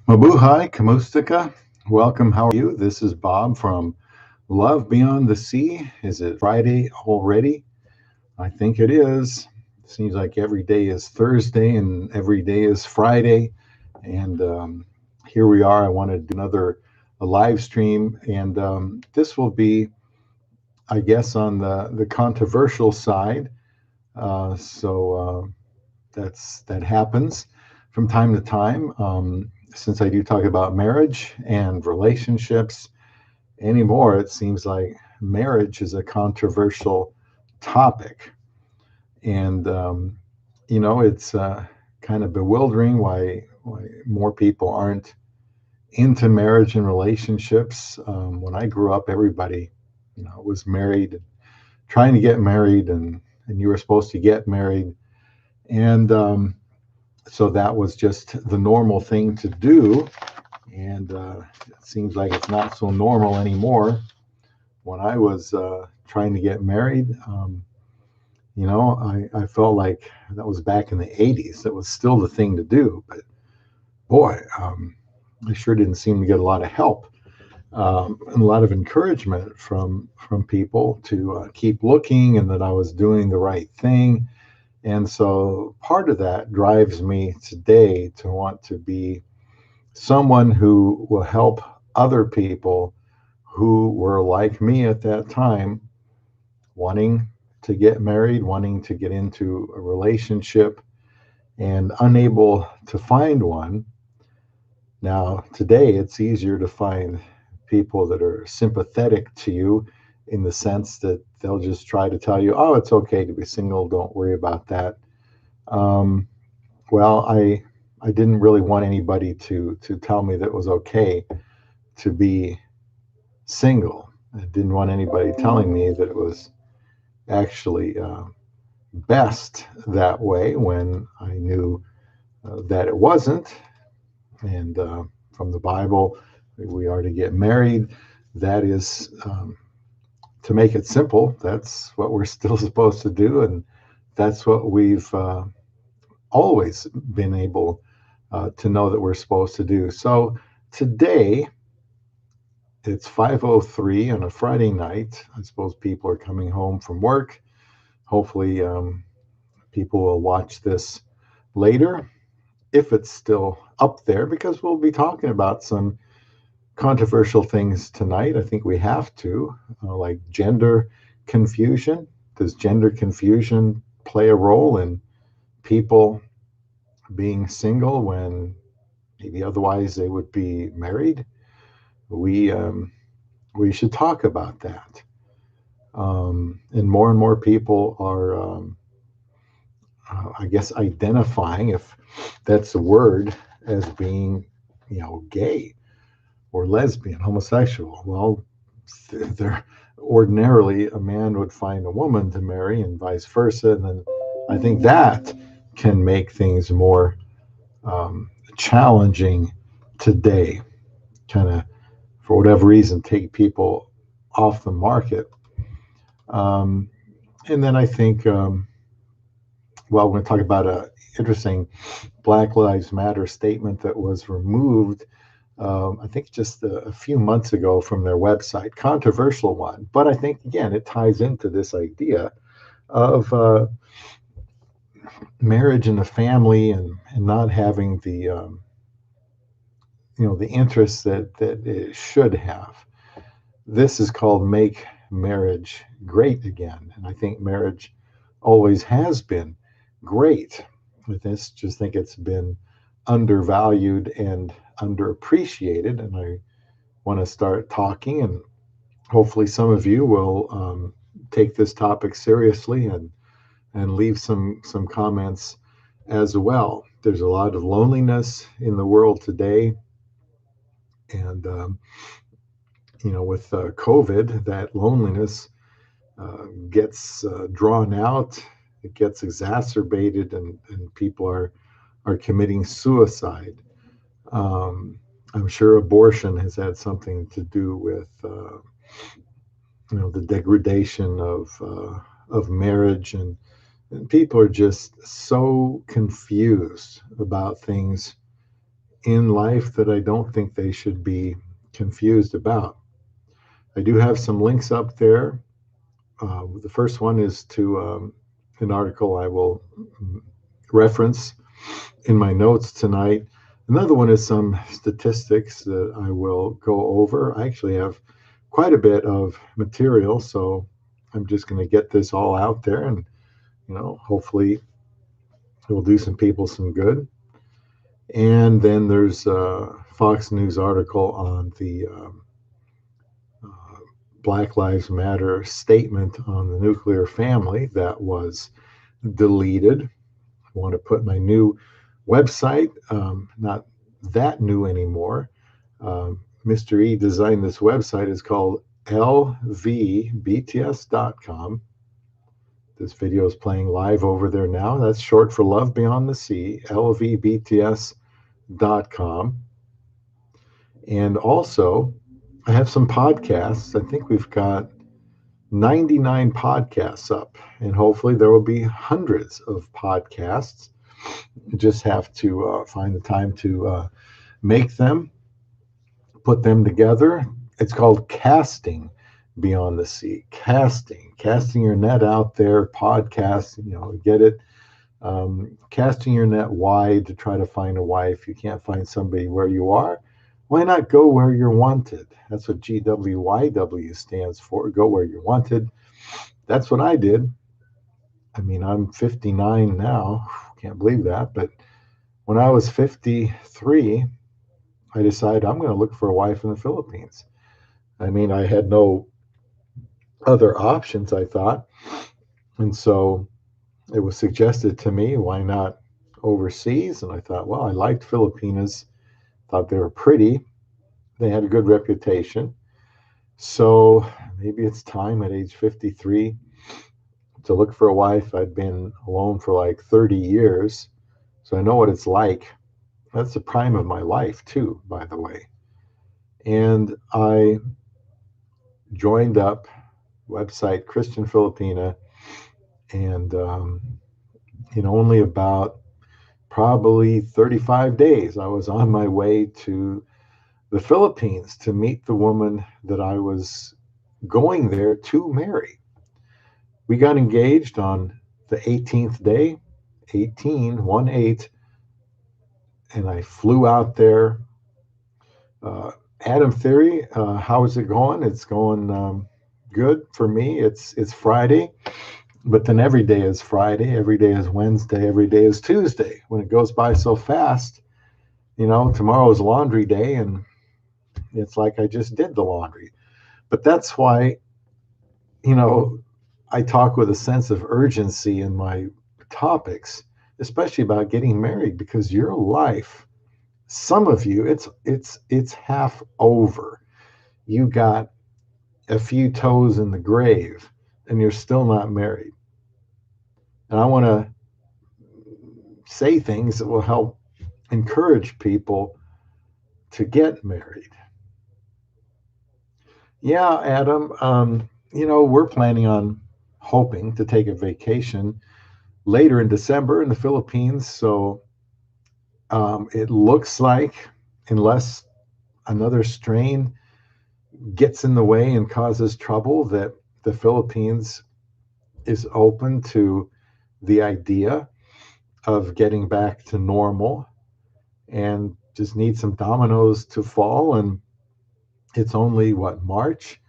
Mabuhay, Kamustika. Welcome. How are you? This is Bob from Love Beyond the Sea. Is it Friday already? I think it is. Seems like every day is Thursday and every day is Friday. And here we are. I want to do another a live stream. And this will be, I guess, on the controversial side. So that happens from time to time. Since I do talk about marriage and relationships anymore, it seems like marriage is a controversial topic, and it's kind of bewildering why more people aren't into marriage and relationships. When I grew up, everybody, was married, trying to get married, and you were supposed to get married, and so that was just the normal thing to do. And it seems like it's not so normal anymore. When I was trying to get married, I felt like that was back in the 80s. That was still the thing to do. But boy, I sure didn't seem to get a lot of help and a lot of encouragement from people to keep looking and that I was doing the right thing. And so part of that drives me today to want to be someone who will help other people who were like me at that time, wanting to get married, wanting to get into a relationship, and unable to find one. Now, today, it's easier to find people that are sympathetic to you in the sense that they'll just try to tell you, oh, it's okay to be single, don't worry about that. Um, well, I didn't really want anybody to tell me that it was okay to be single. I didn't want anybody telling me that it was actually best that way when I knew that it wasn't. And from the Bible, we are to get married. That is, to make it simple, that's what we're still supposed to do. And that's what we've always been able to know that we're supposed to do. So today, it's 5:03 on a Friday night. I suppose people are coming home from work. Hopefully, people will watch this later if it's still up there because we'll be talking about some controversial things tonight. I think we have to, like gender confusion. Does gender confusion play a role in people being single when maybe otherwise they would be married? We um, we should talk about that. And more people are, I guess, identifying, if that's a word, as being, gay or lesbian, homosexual. Well, they're ordinarily a man would find a woman to marry and vice versa. And then I think that can make things more challenging today, kind of, for whatever reason, take people off the market. Um, and then I think, well, we're going to talk about a interesting Black Lives Matter statement that was removed, I think just a few months ago from their website. Controversial one, but I think again it ties into this idea of marriage and the family, and not having the the interests that it should have. This is called Make Marriage Great Again, and I think marriage always has been great. With this, just think it's been undervalued and underappreciated, and I want to start talking, and hopefully some of you will take this topic seriously and leave some comments as well. There's a lot of loneliness in the world today, and with COVID, that loneliness gets drawn out, it gets exacerbated, and people are committing suicide. Um, I'm sure abortion has had something to do with the degradation of marriage, and people are just so confused about things in life that I don't think they should be confused about. I do have some links up there. The first one is to an article I will reference in my notes tonight. Another one is some statistics that I will go over. I actually have quite a bit of material, so I'm just going to get this all out there, and hopefully it will do some people some good. And then there's a Fox News article on the uh, Black Lives Matter statement on the nuclear family that was deleted. I want to put my new website, not that new anymore. Mr. E designed this website. It's called lvbts.com. This video is playing live over there now. That's short for Love Beyond the Sea, lvbts.com. And also, I have some podcasts. I think we've got 99 podcasts up, and hopefully there will be hundreds of podcasts. You just have to find the time to make them, put them together. It's called Casting Beyond the Sea. Casting your net out there, podcast, get it. Casting your net wide to try to find a wife. You can't find somebody where you are. Why not go where you're wanted? That's what GWYW stands for. Go where you're wanted. That's what I did. I mean, I'm 59 now. Can't believe that. But when I was 53, I decided I'm going to look for a wife in the Philippines. I mean, I had no other options, I thought. And so it was suggested to me, why not overseas? And I thought, well, I liked Filipinas, thought they were pretty. They had a good reputation. So maybe it's time at age 53 to look for a wife. I'd been alone for like 30 years, so I know what it's like. That's the prime of my life too, by the way. And I joined up website Christian Filipina, and only about probably 35 days I was on my way to the Philippines to meet the woman that I was going there to marry. We got engaged on the 18th day, 18, and I flew out there. Adam Theory, how is it going? It's going good for me. It's Friday, but then every day is Friday, every day is Wednesday, every day is Tuesday. When it goes by so fast, tomorrow is laundry day, and it's like I just did the laundry. But that's why, I talk with a sense of urgency in my topics, especially about getting married, because your life, some of you, it's half over. You got a few toes in the grave and you're still not married. And I want to say things that will help encourage people to get married. Yeah, Adam, we're planning on hoping to take a vacation later in December in the Philippines. So it looks like, unless another strain gets in the way and causes trouble, that the Philippines is open to the idea of getting back to normal, and just need some dominoes to fall. And it's only March.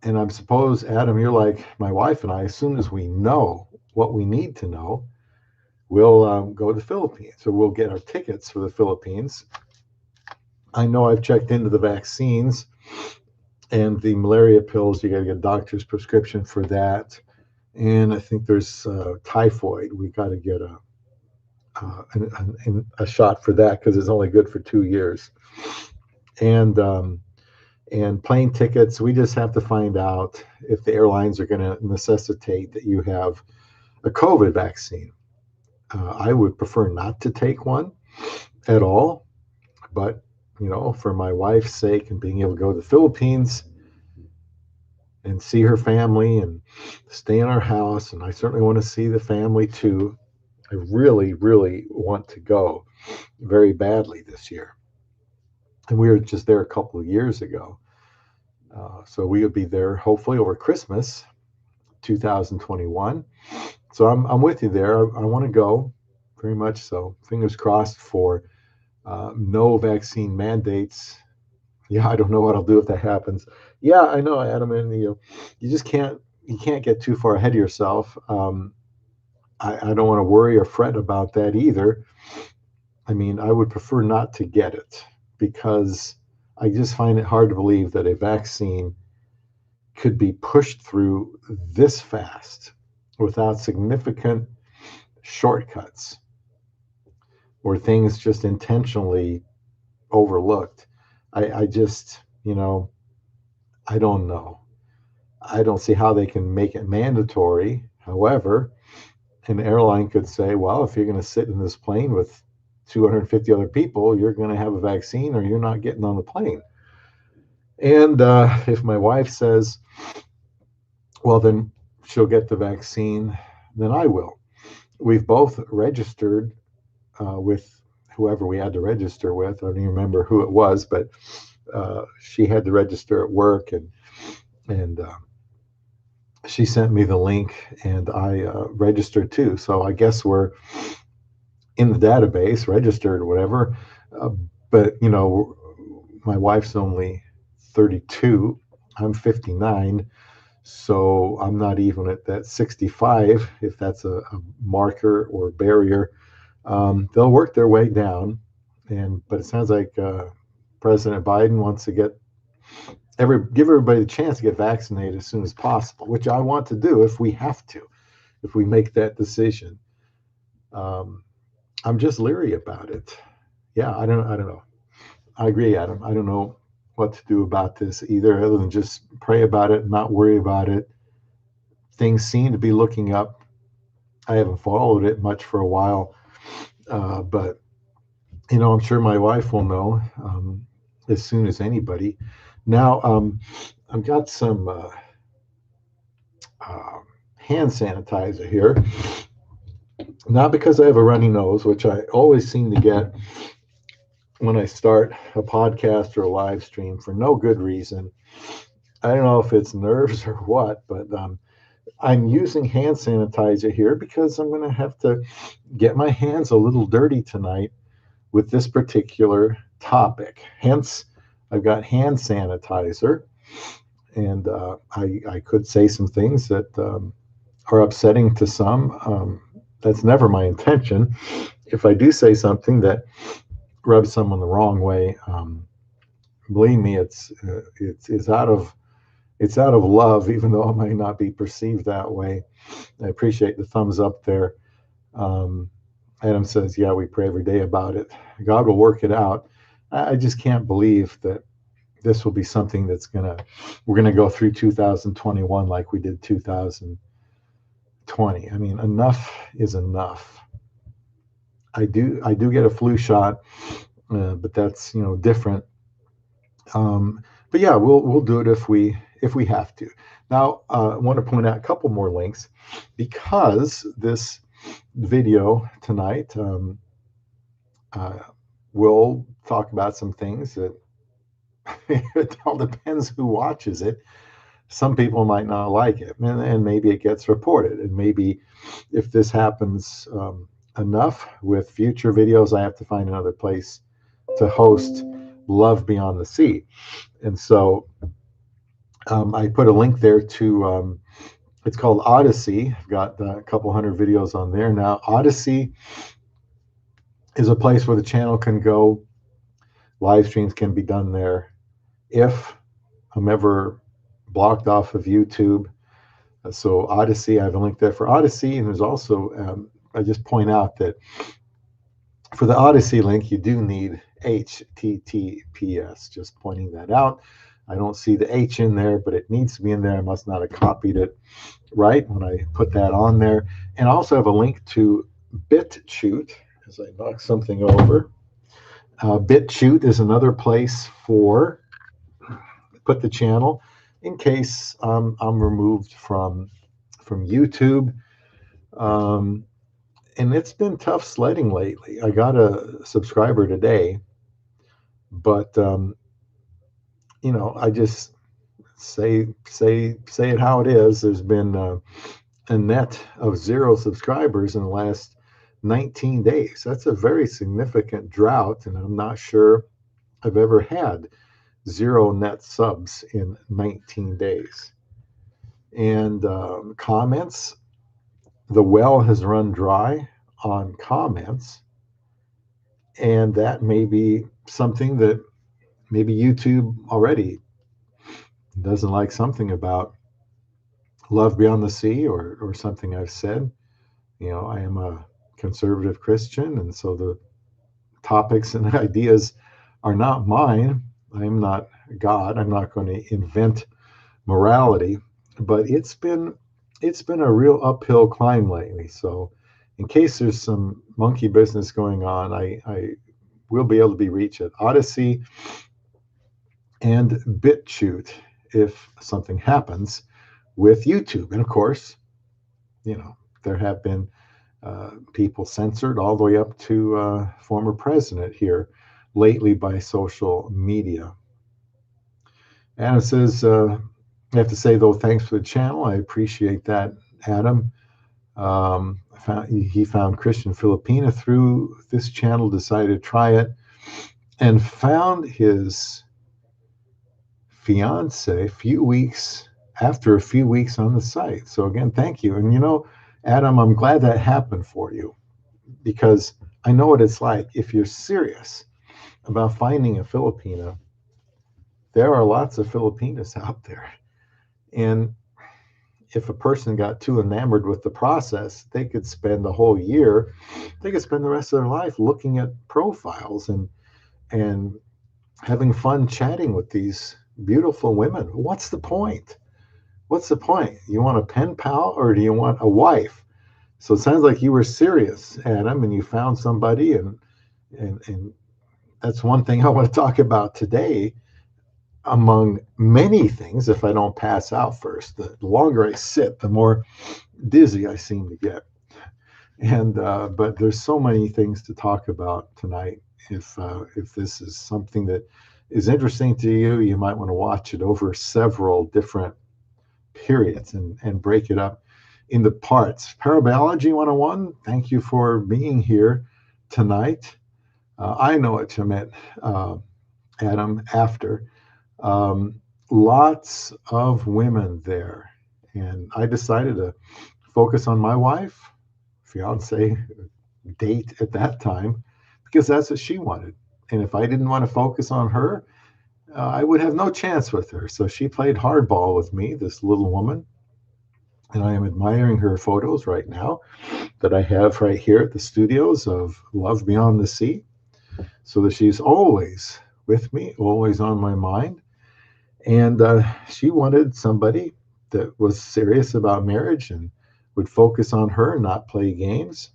And I suppose, Adam, you're like my wife and I, as soon as we know what we need to know, we'll go to the Philippines, or we'll get our tickets for the Philippines. I know I've checked into the vaccines and the malaria pills. You got to get a doctor's prescription for that. And I think there's typhoid. We got to get a shot for that, because it's only good for 2 years. And plane tickets, we just have to find out if the airlines are going to necessitate that you have a COVID vaccine. I would prefer not to take one at all, but for my wife's sake and being able to go to the Philippines and see her family and stay in our house, and I certainly want to see the family too. I really, really want to go very badly this year. And we were just there a couple of years ago. So we would be there hopefully over Christmas 2021. So I'm with you there. I want to go very much so. Fingers crossed for no vaccine mandates. Yeah, I don't know what I'll do if that happens. Yeah, I know, Adam, and you just can't get too far ahead of yourself. I don't want to worry or fret about that either. I mean, I would prefer not to get it because I just find it hard to believe that a vaccine could be pushed through this fast without significant shortcuts or things just intentionally overlooked. I just, I don't know. I don't see how they can make it mandatory. However, an airline could say, well, if you're going to sit in this plane with 250 other people, you're going to have a vaccine or you're not getting on the plane. And if my wife says, well, then she'll get the vaccine, then I will. We've both registered with whoever we had to register with. I don't even remember who it was, but she had to register at work, and she sent me the link, and I registered too. So I guess we're in the database, registered or whatever. Uh, but my wife's only 32. I'm 59. So I'm not even at that 65, if that's a marker or barrier. They'll work their way down, but it sounds like President Biden wants to give everybody the chance to get vaccinated as soon as possible, which I want to do if we have to, if we make that decision. Um, I'm just leery about it. Yeah, I don't know. I agree, Adam. I don't know what to do about this either, other than just pray about it, not worry about it. Things seem to be looking up. I haven't followed it much for a while, but I'm sure my wife will know as soon as anybody. Now, I've got some uh, hand sanitizer here, not because I have a runny nose, which I always seem to get when I start a podcast or a live stream for no good reason. I don't know if it's nerves or what, but I'm using hand sanitizer here because I'm going to have to get my hands a little dirty tonight with this particular topic. Hence, I've got hand sanitizer, and I could say some things that are upsetting to some. That's never my intention. If I do say something that rubs someone the wrong way, believe me, it's out of love, even though it might not be perceived that way. I appreciate the thumbs up there. Um, Adam says, yeah, we pray every day about it. God will work it out. I just can't believe that this will be something we're gonna go through 2021 like we did 2020. I mean, enough is enough. I do get a flu shot, but that's different. But yeah, we'll do it if we have to. Now, I want to point out a couple more links because this video tonight uh, will talk about some things that it all depends who watches it. Some people might not like it, and maybe it gets reported. And maybe if this happens enough with future videos, I have to find another place to host Love Beyond the Sea. And so I put a link there to, it's called Odyssey. I've got a couple hundred videos on there now. Odyssey is a place where the channel can go. Live streams can be done there. If I'm ever blocked off of YouTube. So Odyssey, I have a link there for Odyssey. And there's also, I just point out that for the Odyssey link, you do need HTTPS, just pointing that out. I don't see the H in there, but it needs to be in there. I must not have copied it right when I put that on there. And I also have a link to BitChute, as I knock something over. BitChute is another place put the channel in case I'm removed from YouTube. And it's been tough sledding lately. I got a subscriber today, but I just say it how it is. There's been a net of 0 subscribers in the last 19 days. That's a very significant drought, and I'm not sure I've ever had 0 net subs in 19 days. And comments, the well has run dry on comments, and that may be something that maybe YouTube already doesn't like something about love beyond the sea, or something I've said. I am a conservative Christian, and so the topics and ideas are not mine. I'm not God. I'm not going to invent morality, but it's been a real uphill climb lately. So in case there's some monkey business going on, I will be able to be reached at Odyssey and BitChute if something happens with YouTube. And of course, there have been people censored all the way up to former president here lately by social media. And it says, I have to say, though, thanks for the channel. I appreciate that, Adam. He found Christian Filipina through this channel, decided to try it, and found his fiance after a few weeks on the site. So again, thank you. And Adam, I'm glad that happened for you, because I know what it's like. If you're serious about finding a Filipina, there are lots of Filipinas out there. And if a person got too enamored with the process, they could spend the whole year, they could spend the rest of their life looking at profiles and having fun chatting with these beautiful women. What's the point? What's the point? You want a pen pal, or do you want a wife? So it sounds like you were serious, Adam, and you found somebody, and that's one thing I want to talk about today, among many things. If I don't pass out first, the longer I sit, the more dizzy I seem to get. And but there's so many things to talk about tonight. If this is something that is interesting to you, you might want to watch it over several different periods and break it up into parts. Parabiology 101, thank you for being here tonight. I know what you meant, Adam, after. Lots of women there. And I decided to focus on my wife, fiance, date at that time, because that's what she wanted. And if I didn't want to focus on her, I would have no chance with her. So she played hardball with me, this little woman. And I am admiring her photos right now that I have right here at the studios of Love Beyond the Sea, so that she's always with me, always on my mind. And she wanted somebody that was serious about marriage and would focus on her and not play games.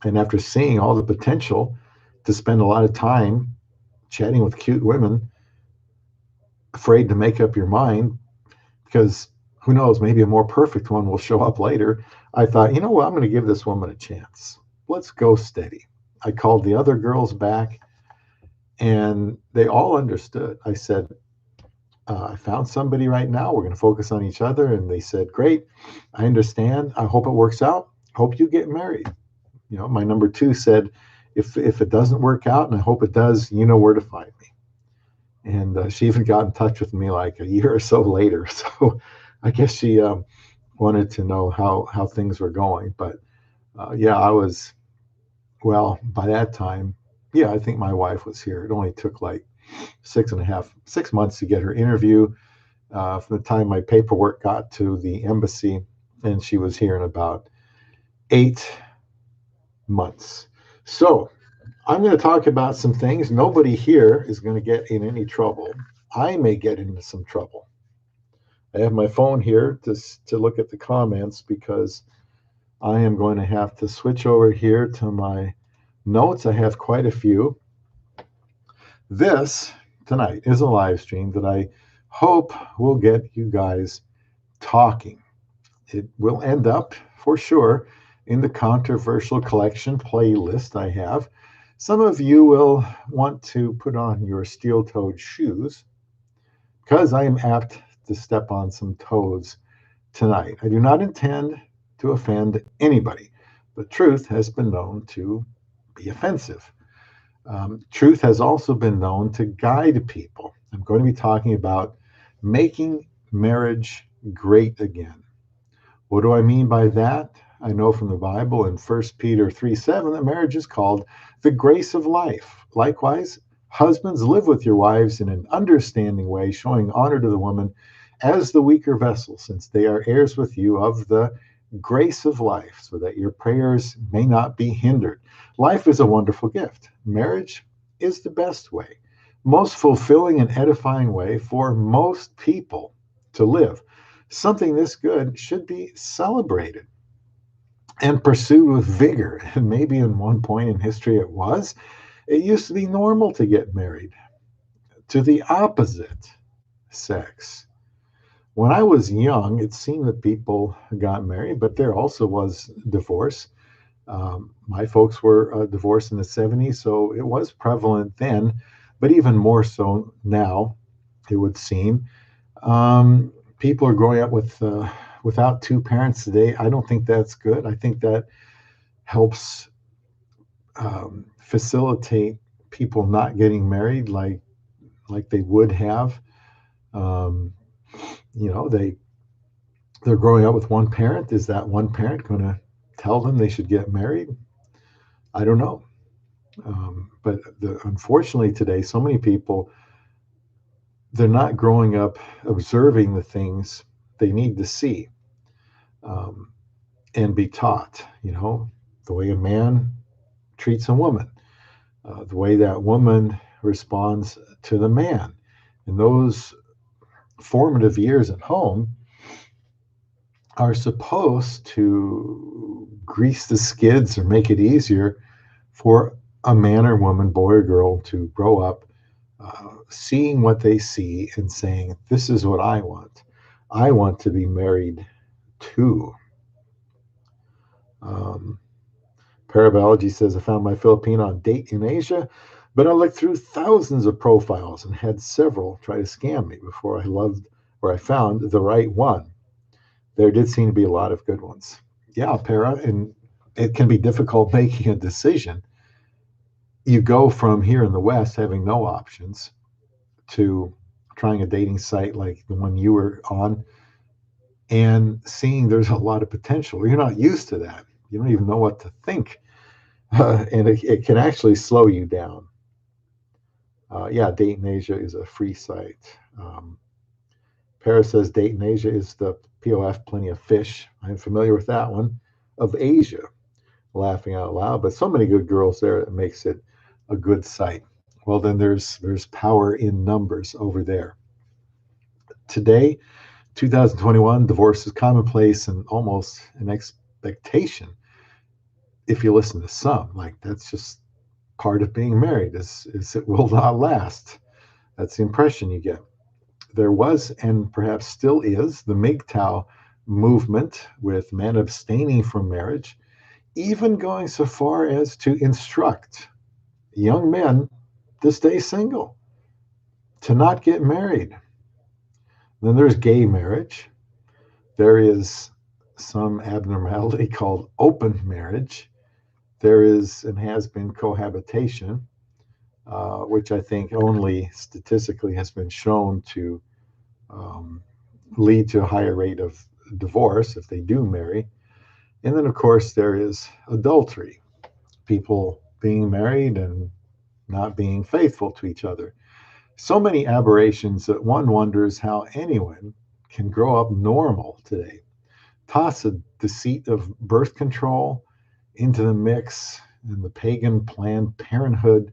And after seeing all the potential to spend a lot of time chatting with cute women, afraid to make up your mind, because who knows, maybe a more perfect one will show up later, I thought, you know what, I'm going to give this woman a chance. Let's go steady. I called the other girls back, and they all understood. I said, I found somebody right now. We're going to focus on each other. And they said, great, I understand. I hope it works out. Hope you get married. My number 2 said, if it doesn't work out, and I hope it does, you know where to find me. And she even got in touch with me like a year or so later. So I guess she wanted to know how things were going. But yeah, by that time, yeah, I think my wife was here. It only took like 6 months to get her interview, from the time my paperwork got to the embassy, and she was here in about 8 months. So I'm going to talk about some things. Nobody here is going to get in any trouble. I may get into some trouble. I have my phone here to look at the comments, because I am going to have to switch over here to my notes. I have quite a few. This tonight is a live stream that I hope will get you guys talking. It will end up, for sure, in the controversial collection playlist I have. Some of you will want to put on your steel-toed shoes because I am apt to step on some toes tonight. I do not intend to offend anybody, but truth has been known to be offensive. Truth has also been known to guide people. I'm going to be talking about making marriage great again. What do I mean by that? I know from the Bible in 1 Peter 3:7 that marriage is called the grace of life. Likewise, husbands, live with your wives in an understanding way, showing honor to the woman as the weaker vessel, since they are heirs with you of the grace of life, so that your prayers may not be hindered. Life is a wonderful gift. Marriage is the best way, most fulfilling and edifying way for most people to live. Something this good should be celebrated and pursued with vigor. And maybe in one point in history it was. It used to be normal to get married to the opposite sex. When I was young, it seemed that people got married, but there also was divorce. My folks were divorced in the 70s, so it was prevalent then, but even more so now, it would seem. People are growing up without two parents today. I don't think that's good. I think that helps facilitate people not getting married like they would have. Um, they're growing up with one parent. Is that one parent going to tell them they should get married? I don't know. But unfortunately today, so many people, they're not growing up observing the things they need to see um, and be taught. The way a man treats a woman, the way that woman responds to the man. And those formative years at home are supposed to grease the skids or make it easier for a man or woman, boy or girl, to grow up seeing what they see and saying, this is what I want. I want to be married to. Um, Parabiology says, I found my Filipina on date in Asia, but I looked through thousands of profiles and had several try to scam me before I found the right one. There did seem to be a lot of good ones. Yeah, Para, and it can be difficult making a decision. You go from here in the West having no options to trying a dating site like the one you were on and seeing there's a lot of potential. You're not used to that. You don't even know what to think. And it can actually slow you down. Yeah, Date in Asia is a free site. Paris says Date in Asia is the POF, plenty of fish. I'm familiar with that one. Of Asia, laughing out loud. But so many good girls there, it makes it a good site. Well, then there's power in numbers over there. Today, 2021, divorce is commonplace and almost an expectation. If you listen to some, like that's just part of being married, is it will not last. That's the impression you get. There was, and perhaps still is, the MGTOW movement with men abstaining from marriage, even going so far as to instruct young men to stay single, to not get married. Then there's gay marriage. There is some abnormality called open marriage. There is and has been cohabitation, which I think only statistically has been shown to lead to a higher rate of divorce if they do marry. And then, of course, there is adultery, people being married and not being faithful to each other. So many aberrations that one wonders how anyone can grow up normal today. Toss a deceit of birth control into the mix and the pagan Planned Parenthood,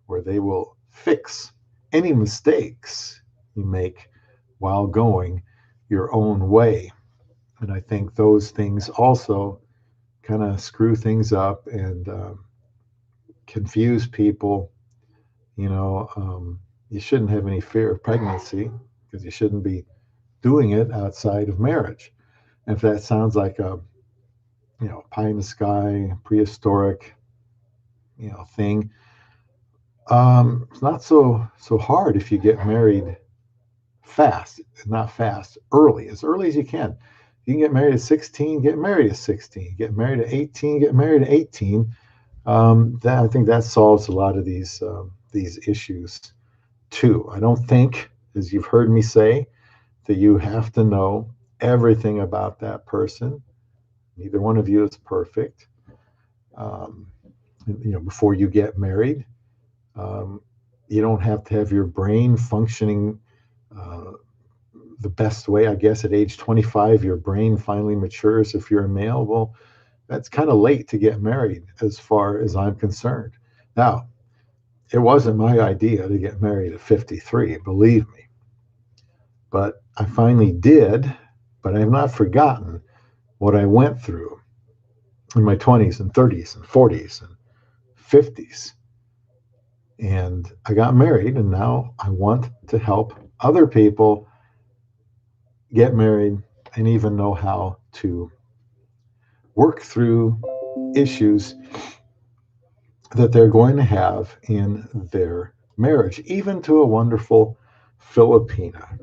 where they will fix any mistakes you make while going your own way. And I think those things also kind of screw things up and confuse people. You shouldn't have any fear of pregnancy because you shouldn't be doing it outside of marriage. And if that sounds like a pie in the sky, prehistoric, thing. It's not so hard if you get married fast, not fast, early as you can. You can get married at 16, get married at 16, get married at 18, get married at 18. I think that solves a lot of these issues too. I don't think, as you've heard me say, that you have to know everything about that person. Neither one of you is perfect. Um, before you get married, um, you don't have to have your brain functioning uh, the best way. I guess at age 25, your brain finally matures if you're a male. Well, that's kind of late to get married, as far as I'm concerned. Now, it wasn't my idea to get married at 53, believe me, but I finally did. But I have not forgotten what I went through in my 20s and 30s and 40s and 50s. And I got married, and now I want to help other people get married and even know how to work through issues that they're going to have in their marriage, even to a wonderful Filipina.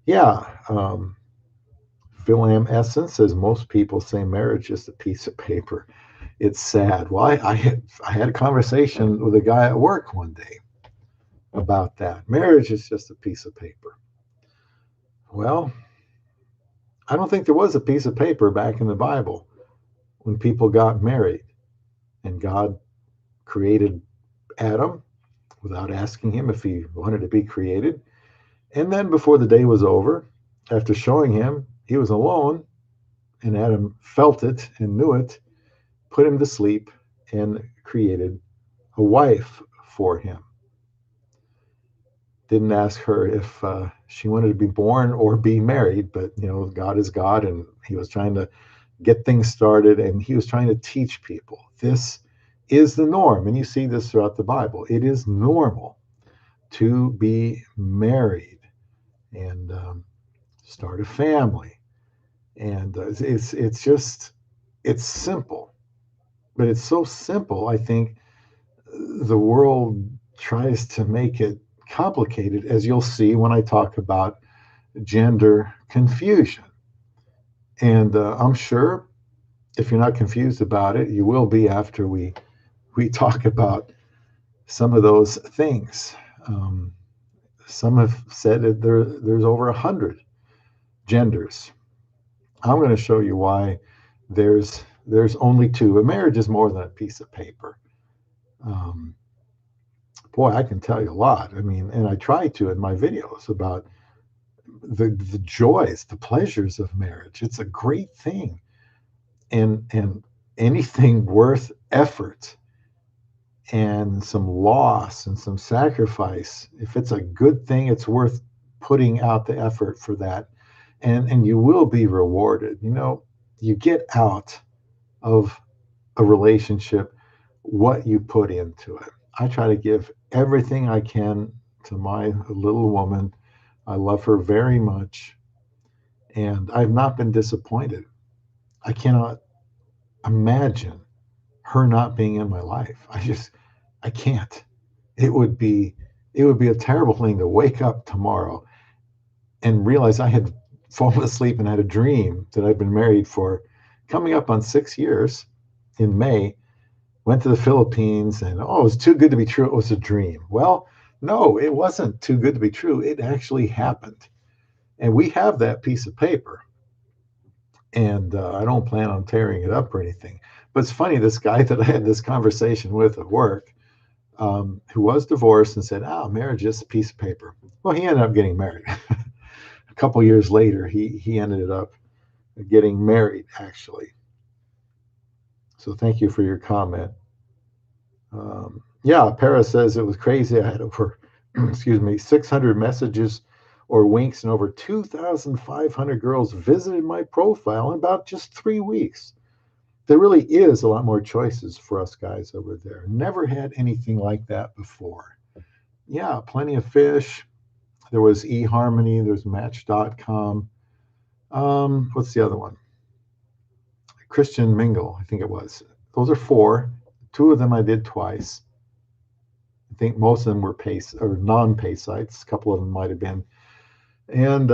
Yeah, Phil M. Essence says most people say marriage is a piece of paper. It's sad. Well, I had a conversation with a guy at work one day about that. Marriage is just a piece of paper. Well, I don't think there was a piece of paper back in the Bible when people got married and God created Adam without asking him if he wanted to be created. And then before the day was over, after showing him he was alone, and Adam felt it and knew it, put him to sleep and created a wife for him. Didn't ask her if she wanted to be born or be married, but God is God, and he was trying to get things started, and he was trying to teach people this is the norm. And you see this throughout the Bible. It is normal to be married and start a family, and it's simple, but it's so simple. I think the world tries to make it complicated, as you'll see when I talk about gender confusion. And I'm sure if you're not confused about it, you will be after we talk about some of those things. Um, some have said that there's over 100 genders. I'm going to show you why there's only two. A marriage is more than a piece of paper. Um, Boy, I can tell you a lot. I mean, and I try to in my videos about the joys, the pleasures of marriage. It's a great thing, and anything worth effort and some loss and some sacrifice. If it's a good thing, it's worth putting out the effort for that, and you will be rewarded. You get out of a relationship what you put into it. I try to give everything I can to my little woman. I love her very much, and I've not been disappointed. I cannot imagine her not being in my life. I can't. It would be it would be a terrible thing to wake up tomorrow and realize I had fallen asleep and had a dream that I'd been married for coming up on 6 years in May. Went to the Philippines, and it was too good to be true. It was a dream. Well, no, it wasn't too good to be true. It actually happened. And we have that piece of paper. And I don't plan on tearing it up or anything. But it's funny, this guy that I had this conversation with at work, who was divorced and said, marriage is a piece of paper. Well, he ended up getting married. A couple years later, he ended up getting married, actually. So thank you for your comment. Yeah, Para says it was crazy. I had over, 600 messages or winks, and over 2,500 girls visited my profile in about just 3 weeks. There really is a lot more choices for us guys over there. Never had anything like that before. Yeah, plenty of fish. There was eHarmony, there's Match.com. What's the other one? Christian Mingle, I think it was. Those are 4. 2 of them I did twice. I think most of them were pay or non-pay sites. A couple of them might have been. And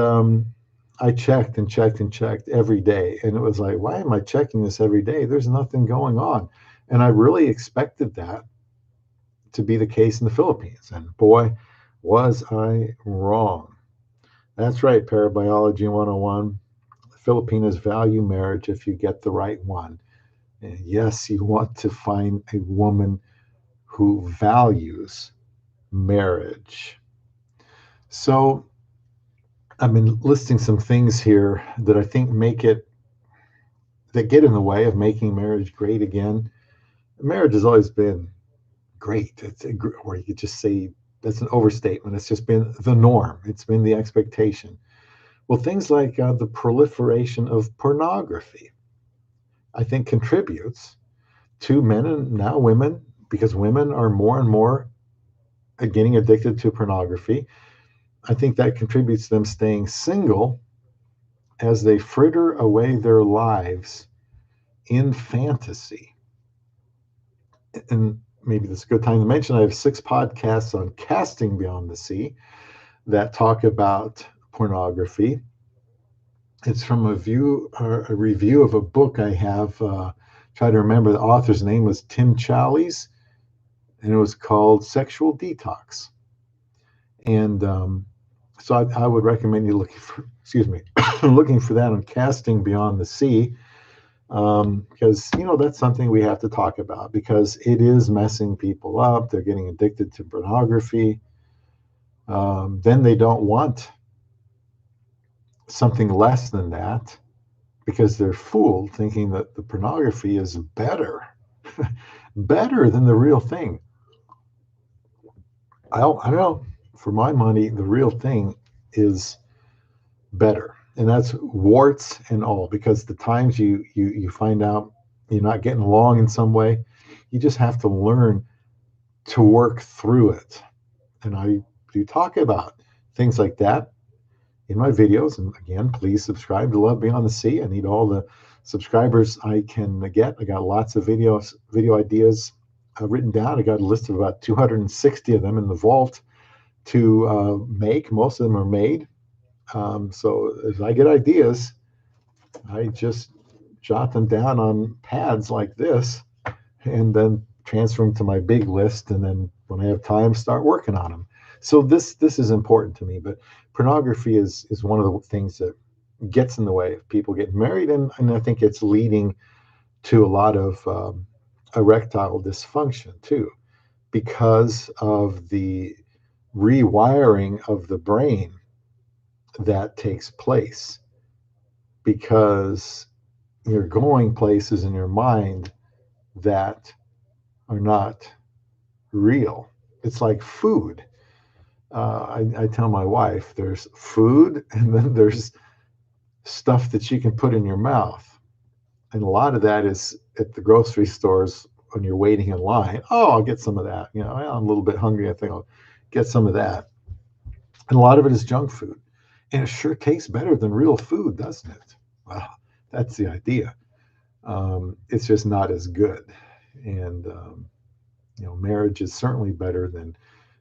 I checked and checked and checked every day. And it was like, why am I checking this every day? There's nothing going on. And I really expected that to be the case in the Philippines. And boy, was I wrong. That's right, Parabiology 101. Filipinos value marriage if you get the right one. And yes, you want to find a woman who values marriage. So I've been listing some things here that I think that get in the way of making marriage great again. Marriage has always been great. Or you could just say that's an overstatement. It's just been the norm. It's been the expectation. Well, things like the proliferation of pornography, I think, contributes to men and now women, because women are more and more getting addicted to pornography. I think that contributes to them staying single as they fritter away their lives in fantasy. And maybe this is a good time to mention I have 6 podcasts on casting beyond the sea that talk about pornography. It's from a review of a book I have. Try to remember the author's name was Tim Challies, and it was called Sexual Detox. And so I would recommend you looking for, looking for that on Casting Beyond the Sea, because that's something we have to talk about, because it is messing people up. They're getting addicted to pornography. Then they don't want something less than that, because they're fooled thinking that the pornography is better, better than the real thing. I don't know. For my money, the real thing is better, and that's warts and all. Because the times you find out you're not getting along in some way, you just have to learn to work through it. And I do talk about things like that in my videos. And again, please subscribe to Love Beyond the Sea. I need all the subscribers I can get. I got lots of video ideas written down. I got a list of about 260 of them in the vault to make. Most of them are made. So as I get ideas, I just jot them down on pads like this, and then transfer them to my big list. And then when I have time, start working on them. So this is important to me. But pornography is one of the things that gets in the way of people getting married, and I think it's leading to a lot of erectile dysfunction too, because of the rewiring of the brain that takes place, because you're going places in your mind that are not real. It's like food. I tell my wife there's food, and then there's stuff that you can put in your mouth. And a lot of that is at the grocery stores when you're waiting in line. Oh, I'll get some of that. I'm a little bit hungry. I think I'll get some of that. And a lot of it is junk food. And it sure tastes better than real food, doesn't it? Well, that's the idea. It's just not as good. And, marriage is certainly better than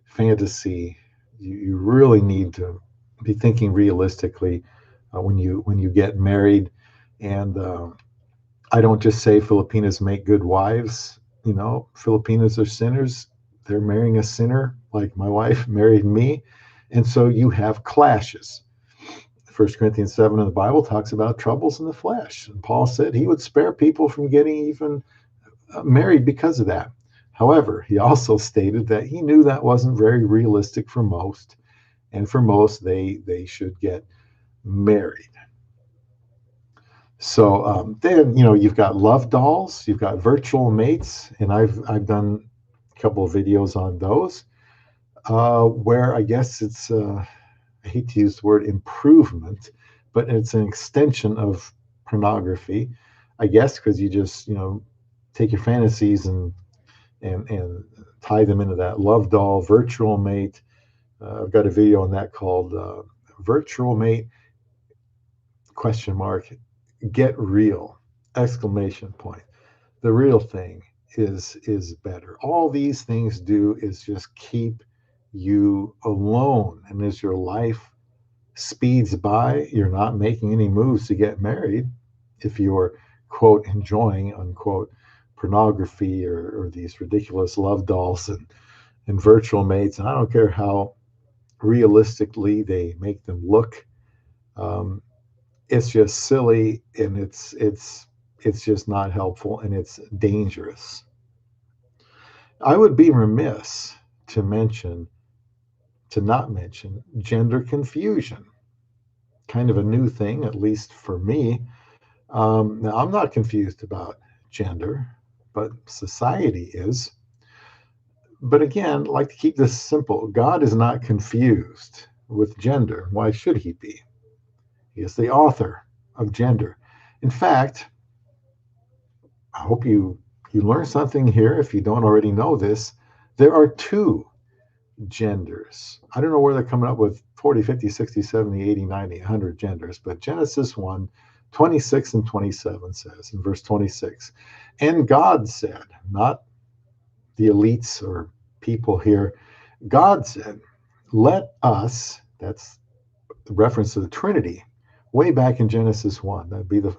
fantasy. You really need to be thinking realistically when you get married. And I don't just say Filipinas make good wives. Filipinas are sinners. They're marrying a sinner, like my wife married me. And so you have clashes. 1 Corinthians 7 in the Bible talks about troubles in the flesh. And Paul said he would spare people from getting even married because of that. However, he also stated that he knew that wasn't very realistic for most. And for most, they should get married. So then, you've got love dolls, you've got virtual mates, and I've done a couple of videos on those, where I guess it's, I hate to use the word improvement, but it's an extension of pornography, I guess, because you just, take your fantasies and tie them into that love doll, virtual mate. I've got a video on that called Virtual Mate, ? Get Real. exclamation point. The real thing is better. All these things do is just keep you alone. And as your life speeds by, you're not making any moves to get married. If you're, quote, enjoying, unquote, pornography or these ridiculous love dolls and virtual mates, and I don't care how realistically they make them look. Um, it's just silly, and it's just not helpful, and it's dangerous. I would be remiss to mention to not mention gender confusion, kind of a new thing, at least for me. Now, I'm not confused about gender, but society is. But again, I like to keep this simple. God is not confused with gender. Why should he be? He is the author of gender. In fact, I hope you learn something here if you don't already know this. There are two genders. I don't know where they're coming up with 40, 50, 60, 70, 80, 90, 100 genders, but Genesis 1, 26 and 27 says in verse 26, and God said, not the elites or people here, God said, let us, that's the reference to the Trinity, way back in Genesis 1, that'd be the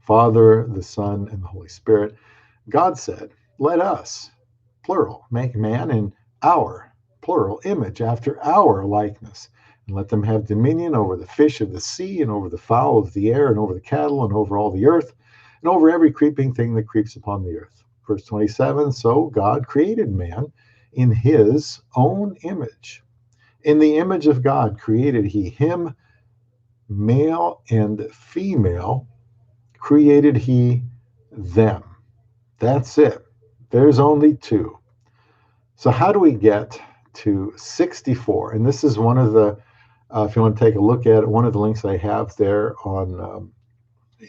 Father, the Son, and the Holy Spirit. God said, let us, plural, make man in our, plural, image after our likeness, and let them have dominion over the fish of the sea, and over the fowl of the air, and over the cattle, and over all the earth, and over every creeping thing that creeps upon the earth. Verse 27, so God created man in his own image. In the image of God created he him, male and female created he them. That's it. There's only two. So how do we get to 64? And this is one of the, if you want to take a look at it, one of the links I have there on,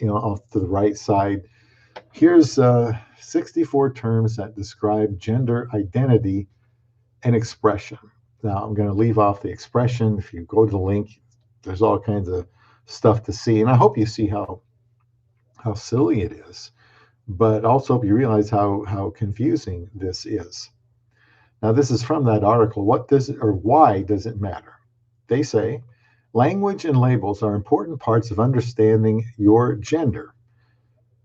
off to the right side. Here's 64 terms that describe gender identity and expression. Now I'm going to leave off the expression. If you go to the link, there's all kinds of stuff to see, and I hope you see how silly it is, but also hope you realize how confusing this is. Now, this is from that article. What does it, or why does it matter? They say language and labels are important parts of understanding your gender.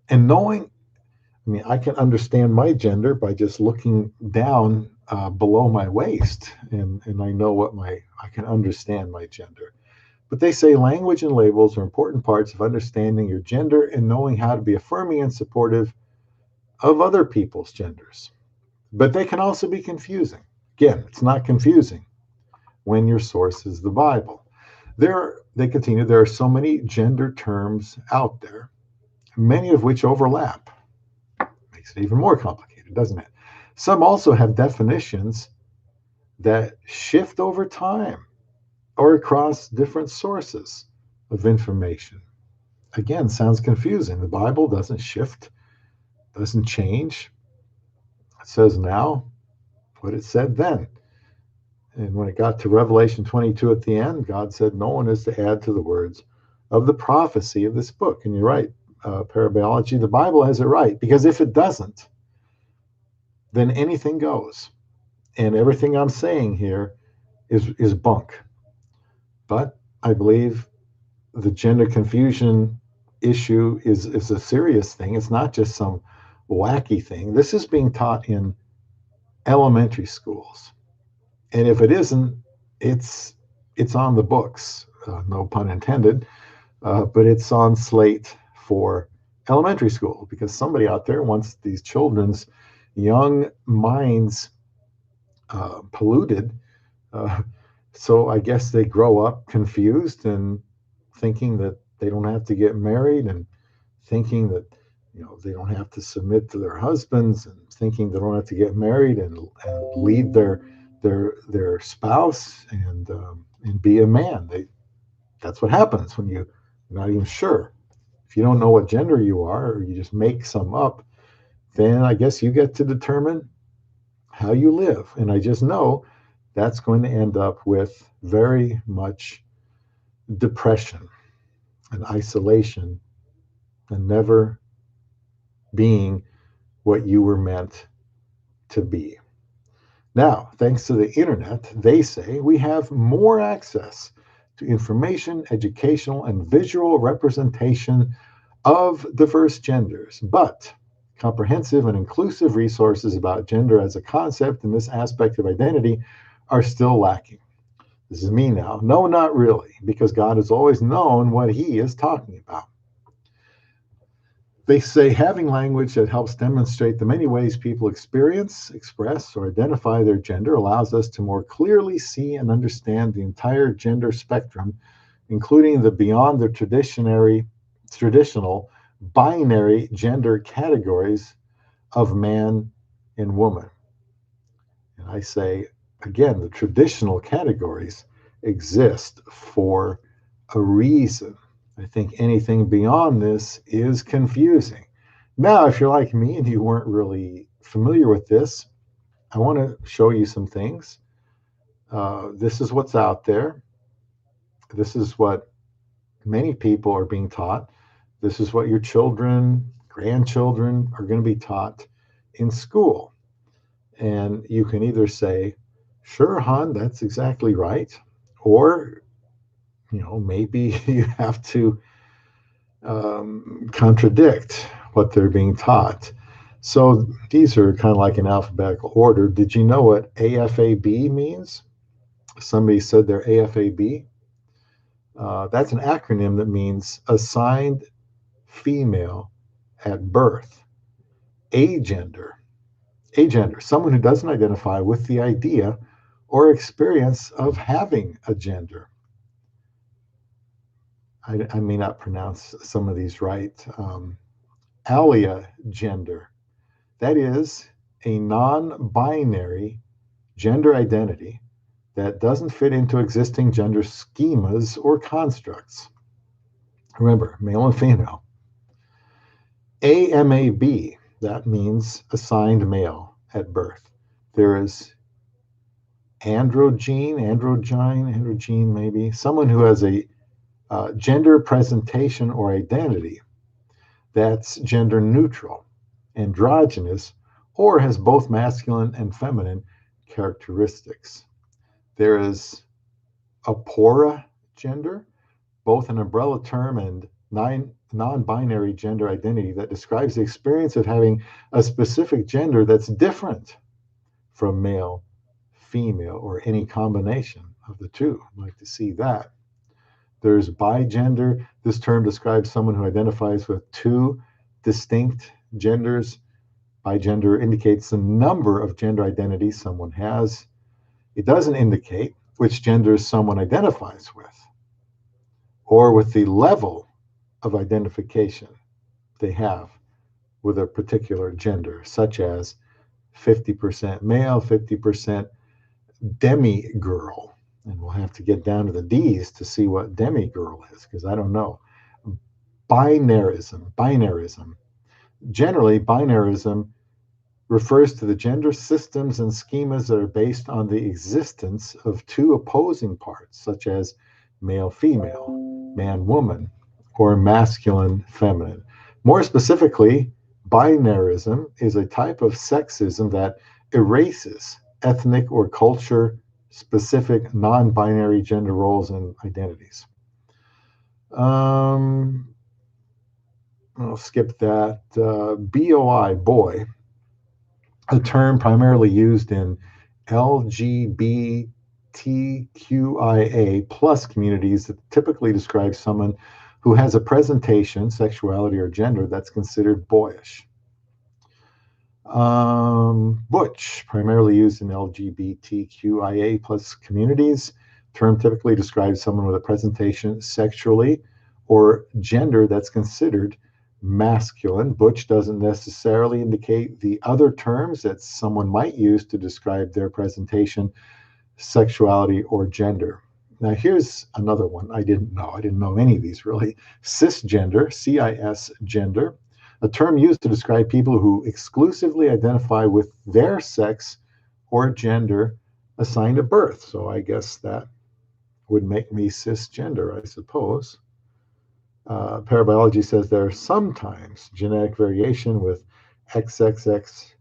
And knowing, I mean, I can understand my gender by just looking down below my waist, and I know I can understand my gender. But they say language and labels are important parts of understanding your gender and knowing how to be affirming and supportive of other people's genders. But they can also be confusing. Again, it's not confusing when your source is the Bible. They continue, there are so many gender terms out there, many of which overlap. Makes it even more complicated, doesn't it? Some also have definitions that shift over time or across different sources of information. Again, sounds confusing. The Bible doesn't shift, doesn't change. It says now what it said then. And when it got to Revelation 22 at the end, God said, no one is to add to the words of the prophecy of this book. And you're right, parabiology, the Bible has it right. Because if it doesn't, then anything goes. And everything I'm saying here is bunk. But I believe the gender confusion issue is a serious thing. It's not just some wacky thing. This is being taught in elementary schools. And if it isn't, it's on the books, no pun intended, but it's on slate for elementary school because somebody out there wants these children's young minds polluted. So I guess they grow up confused and thinking that they don't have to get married and thinking that they don't have to submit to their husbands and thinking they don't have to get married and lead their spouse and be a man. That's what happens when you're not even sure. If you don't know what gender you are or you just make some up, then I guess you get to determine how you live. And I just know that's going to end up with very much depression and isolation and never being what you were meant to be. Now, thanks to the internet, they say we have more access to information, educational, and visual representation of diverse genders, but comprehensive and inclusive resources about gender as a concept in this aspect of identity are still lacking. This is me now. No, not really, because God has always known what he is talking about. They say having language that helps demonstrate the many ways people experience, express, or identify their gender allows us to more clearly see and understand the entire gender spectrum, including the beyond the traditional binary gender categories of man and woman. And I say, again, the traditional categories exist for a reason. I think anything beyond this is confusing. Now, if you're like me and you weren't really familiar with this, I want to show you some things. This is what's out there. This is what many people are being taught. This is what your children, grandchildren are going to be taught in school. And you can either say, sure, hon, that's exactly right. Or, maybe you have to contradict what they're being taught. So these are kind of like in alphabetical order. Did you know what AFAB means? Somebody said they're AFAB. That's an acronym that means assigned female at birth. Agender. Agender, someone who doesn't identify with the idea or experience of having a gender. I may not pronounce some of these right. Alia gender. That is a non binary gender identity that doesn't fit into existing gender schemas or constructs. Remember, male and female. AMAB, that means assigned male at birth. There is androgyne maybe, someone who has a gender presentation or identity that's gender neutral, androgynous, or has both masculine and feminine characteristics. There is apora gender, both an umbrella term and non-binary gender identity that describes the experience of having a specific gender that's different from male, female, or any combination of the two. I'd like to see that. There's bigender. This term describes someone who identifies with two distinct genders. Bigender indicates the number of gender identities someone has. It doesn't indicate which genders someone identifies with or with the level of identification they have with a particular gender, such as 50% male, 50% demi-girl. And we'll have to get down to the D's to see what demi-girl is, because I don't know. Binarism. Generally, binarism refers to the gender systems and schemas that are based on the existence of two opposing parts, such as male-female, man-woman, or masculine-feminine. More specifically, binarism is a type of sexism that erases ethnic or culture specific non-binary gender roles and identities. I'll skip that. BOI, boy, a term primarily used in LGBTQIA plus communities that typically describes someone who has a presentation, sexuality, or gender that's considered boyish. Butch, primarily used in LGBTQIA plus communities. Term typically describes someone with a presentation sexually or gender that's considered masculine. Butch doesn't necessarily indicate the other terms that someone might use to describe their presentation, sexuality, or gender. Now, here's another one I didn't know. I didn't know any of these really. Cisgender, CIS gender, a term used to describe people who exclusively identify with their sex or gender assigned at birth. So I guess that would make me cisgender, I suppose. Parabiology says there are sometimes genetic variation with XXX,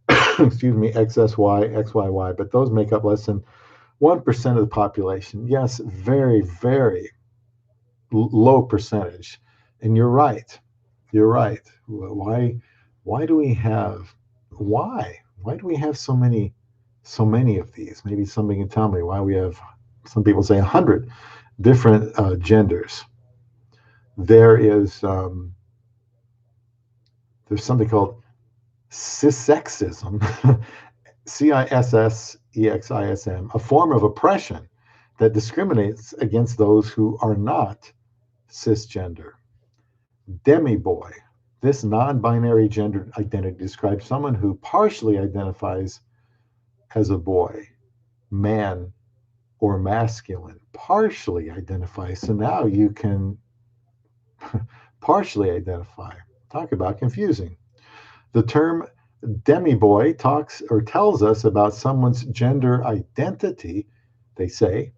excuse me, XSY, XYY, but those make up less than 1% of the population. Yes, very, very low percentage. And you're right. You're right. Why do we have why do we have so many of these? Maybe somebody can tell me why we have, some people say, 100 different genders. There is there's something called cissexism, CISSEXISM, a form of oppression that discriminates against those who are not cisgender. Demi-boy. This non-binary gender identity describes someone who partially identifies as a boy, man, or masculine. Partially identifies. So now you can partially identify. Talk about confusing. The term demi-boy talks or tells us about someone's gender identity, they say,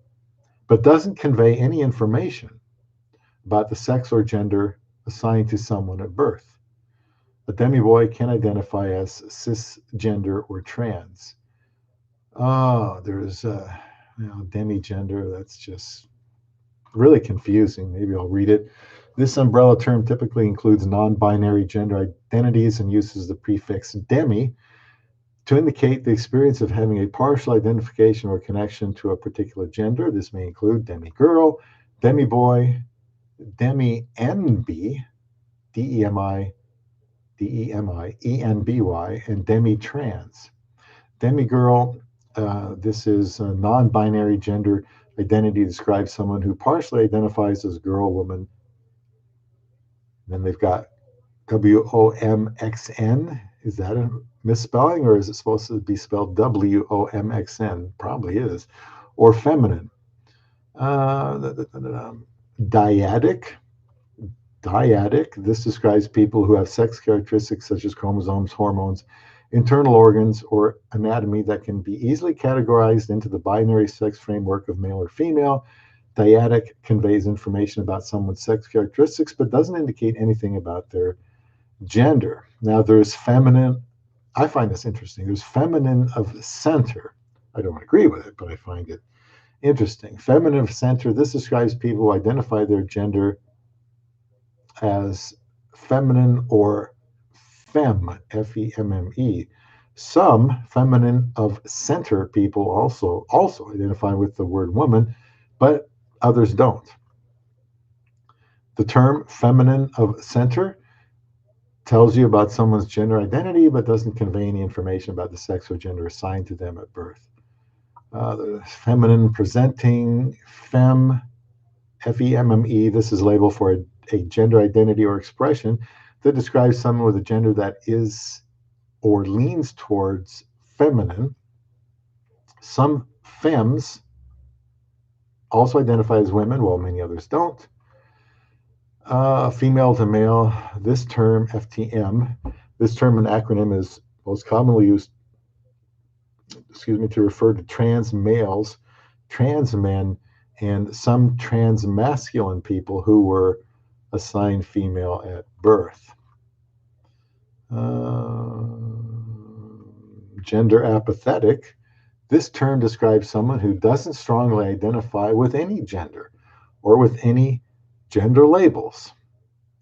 but doesn't convey any information about the sex or gender assigned to someone at birth. A demi-boy can identify as cisgender or trans. Oh, there's demi-gender. That's just really confusing. Maybe I'll read it. This umbrella term typically includes non-binary gender identities and uses the prefix demi to indicate the experience of having a partial identification or connection to a particular gender. This may include demi-girl, demi-boy, demi-NB, DEMI, DEMI, ENBY, and demi-trans. Demi-girl, this is a non-binary gender identity, describes someone who partially identifies as girl, woman. Then they've got WOMXN. Is that a misspelling, or is it supposed to be spelled WOMXN? Probably is. Or feminine. Dyadic. Dyadic. This describes people who have sex characteristics such as chromosomes, hormones, internal organs, or anatomy that can be easily categorized into the binary sex framework of male or female. Dyadic conveys information about someone's sex characteristics, but doesn't indicate anything about their gender. Now, there's feminine. I find this interesting. There's feminine of center. I don't agree with it, but I find it interesting. Feminine of center. This describes people who identify their gender as feminine or femme, F-E-M-M-E. Some feminine of center people also identify with the word woman, but others don't. The term feminine of center tells you about someone's gender identity, but doesn't convey any information about the sex or gender assigned to them at birth. The feminine presenting, femme, F-E-M-M-E. This is labeled for a gender identity or expression that describes someone with a gender that is or leans towards feminine. Some femmes also identify as women, while many others don't. Female to male, this term, FTM, this term, an acronym, is most commonly used, to refer to trans males, trans men, and some trans masculine people who were assigned female at birth. Gender apathetic. This term describes someone who doesn't strongly identify with any gender or with any gender labels.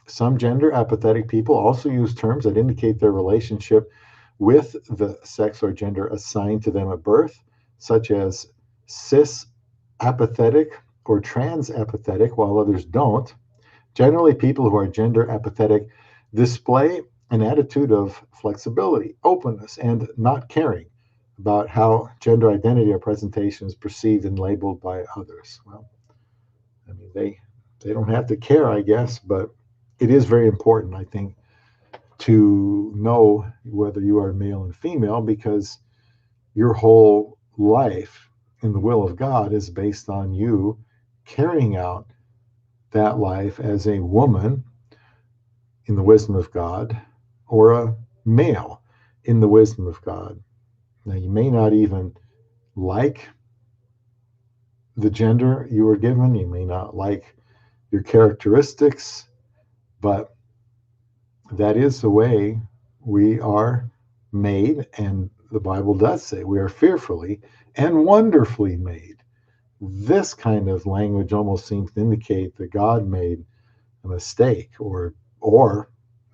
Some gender apathetic people also use terms that indicate their relationship with the sex or gender assigned to them at birth, such as cis apathetic or trans apathetic, while others don't. Generally, people who are gender apathetic display an attitude of flexibility, openness, and not caring about how gender identity or presentation is perceived and labeled by others. Well, I mean, they don't have to care, I guess, but it is very important, I think, to know whether you are male and female, because your whole life in the will of God is based on you carrying out that life as a woman in the wisdom of God or a male in the wisdom of God. Now, you may not even like the gender you were given. You may not like your characteristics, but that is the way we are made. And the Bible does say we are fearfully and wonderfully made. This kind of language almost seems to indicate that God made a mistake, or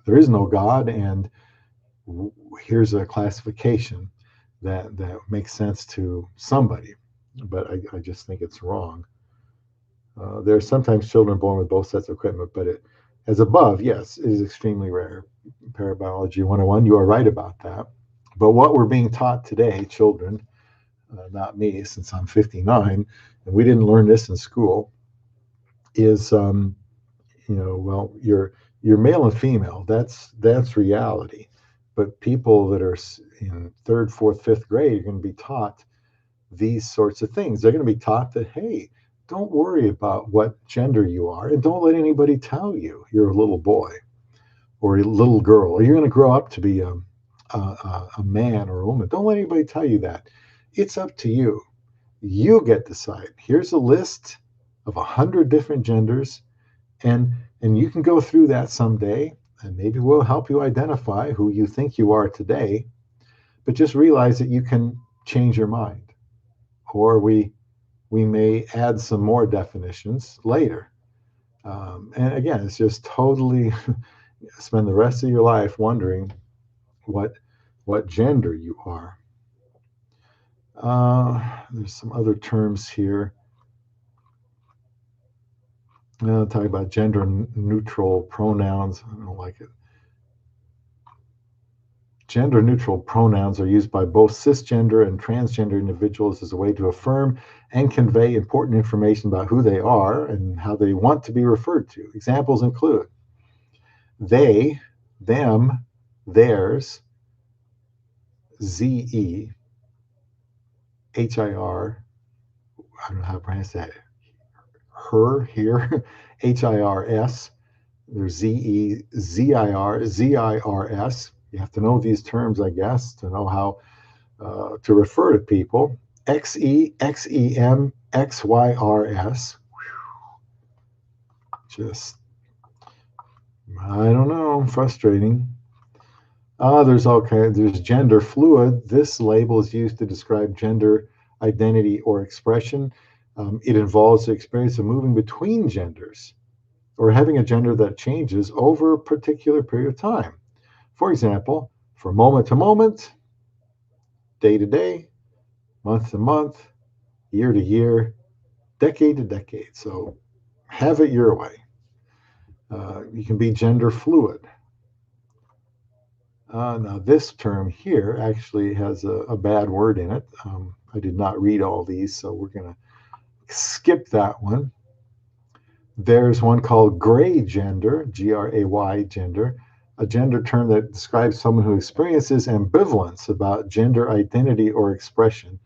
there is no God, and here's a classification that makes sense to somebody. But I just think it's wrong. There are sometimes children born with both sets of equipment, but as above, yes, it is extremely rare. Parabiology 101, you are right about that. But what we're being taught today, children, not me, since I'm 59, and we didn't learn this in school, is well, you're male and female. That's reality. But people that are in third, fourth, fifth grade are going to be taught these sorts of things. They're going to be taught that, hey, don't worry about what gender you are, and don't let anybody tell you you're a little boy or a little girl, or you're going to grow up to be a man or a woman. Don't let anybody tell you that. It's up to you. You get to decide. Here's a list of 100 different genders, and you can go through that someday, and maybe we'll help you identify who you think you are today. But just realize that you can change your mind, or we may add some more definitions later. And again, it's just totally spend the rest of your life wondering what gender you are. There's some other terms here. I'll talk about gender neutral pronouns. I don't like it. Gender neutral pronouns are used by both cisgender and transgender individuals as a way to affirm and convey important information about who they are and how they want to be referred to. Examples include they, them, theirs, ze, hir, I don't know how to pronounce that, her, here, hirs, there's ze, zir, zirs. You have to know these terms, I guess, to know how to refer to people. XE, XEM, XYRS. Just, I don't know, frustrating. There's gender fluid. This label is used to describe gender identity or expression. It involves the experience of moving between genders or having a gender that changes over a particular period of time. For example, from moment to moment, day to day, month to month, year to year, decade to decade. So have it your way. You can be gender fluid. Now, this term here actually has a bad word in it. I did not read all these, so we're going to skip that one. There's one called gray gender, Gray gender, a gender term that describes someone who experiences ambivalence about gender identity or expression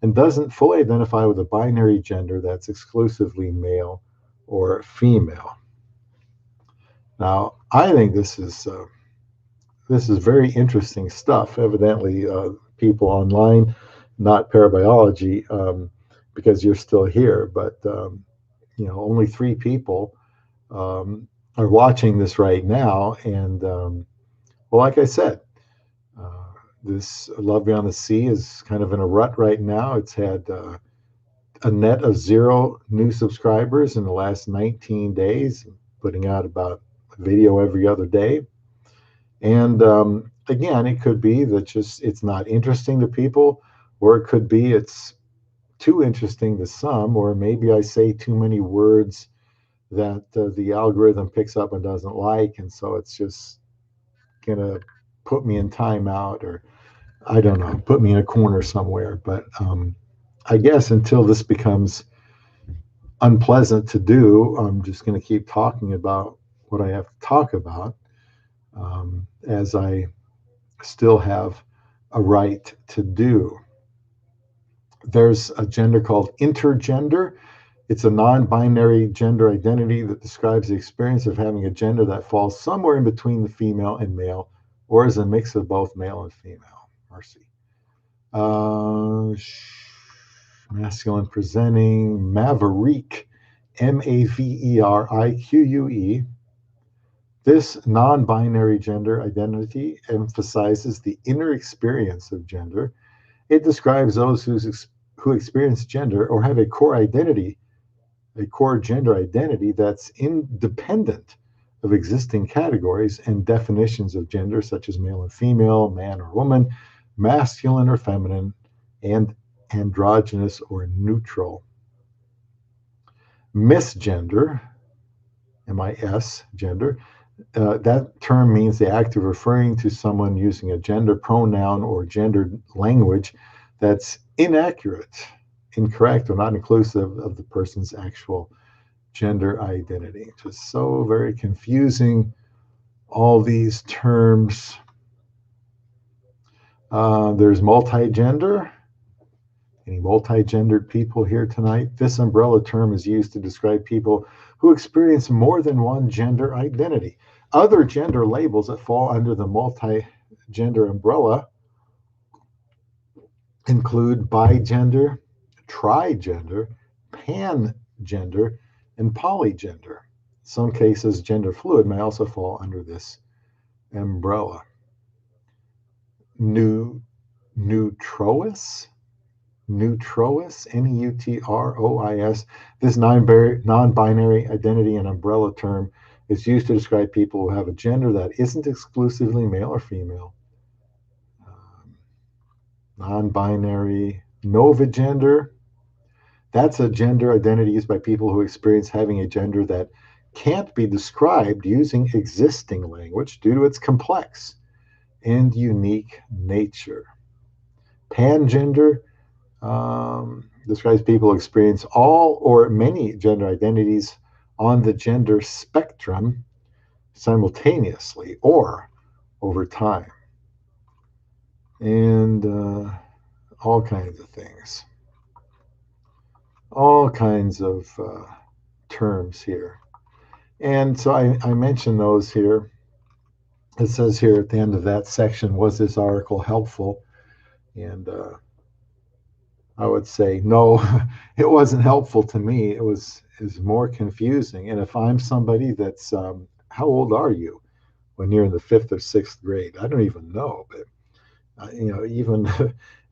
and doesn't fully identify with a binary gender that's exclusively male or female. Now, I think this is very interesting stuff. Evidently, people online, not parabiology, because you're still here, but only 3 people are watching this right now. And well, like I said, this Love Beyond the Sea is kind of in a rut right now. It's had a net of 0 new subscribers in the last 19 days, putting out about a video every other day. And again, it could be that just it's not interesting to people, or it could be it's too interesting to some, or maybe I say too many words that the algorithm picks up and doesn't like, and so it's just gonna put me in timeout, or I don't know, put me in a corner somewhere. But I guess until this becomes unpleasant to do, I'm just going to keep talking about what I have to talk about, as I still have a right to do. There's a gender called intergender. It's a non-binary gender identity that describes the experience of having a gender that falls somewhere in between the female and male, or is a mix of both male and female. Mercy. Masculine presenting, maverick, Maverique. This non-binary gender identity emphasizes the inner experience of gender. It describes those who experience gender or have a core gender identity that's independent of existing categories and definitions of gender, such as male and female, man or woman, masculine or feminine, and androgynous or neutral. Misgender, MIS, gender, that term means the act of referring to someone using a gender pronoun or gendered language that's inaccurate, incorrect, or not inclusive of the person's actual gender identity. Just so very confusing, all these terms. There's multigender. Any multi-gendered people here tonight? This umbrella term is used to describe people who experience more than one gender identity. Other gender labels that fall under the multi-gender umbrella include bigender, trigender, pangender, and polygender. In some cases, gender fluid may also fall under this umbrella. Neutrois, Neutrois. This non-binary identity and umbrella term is used to describe people who have a gender that isn't exclusively male or female. Non-binary novagender. That's a gender identity used by people who experience having a gender that can't be described using existing language due to its complex and unique nature. Pangender describes people who experience all or many gender identities on the gender spectrum simultaneously or over time. And all kinds of things. All kinds of terms here. And so I mentioned those here. It says here at the end of that section, was this article helpful? And I would say, no, it wasn't helpful to me. It was more confusing. And if I'm somebody that's, how old are you when you're in the 5th or 6th grade? I don't even know. But, even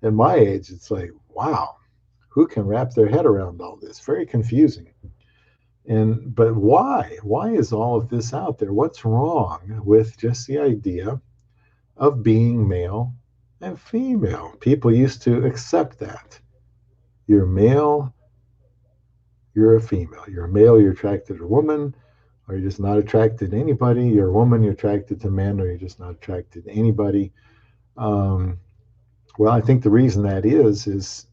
at my age, it's like, wow, who can wrap their head around all this? Very confusing. But why? Why is all of this out there? What's wrong with just the idea of being male and female? People used to accept that. You're male, you're a female. You're a male, you're attracted to a woman, or you're just not attracted to anybody. You're a woman, you're attracted to men, or you're just not attracted to anybody. Well, I think the reason that is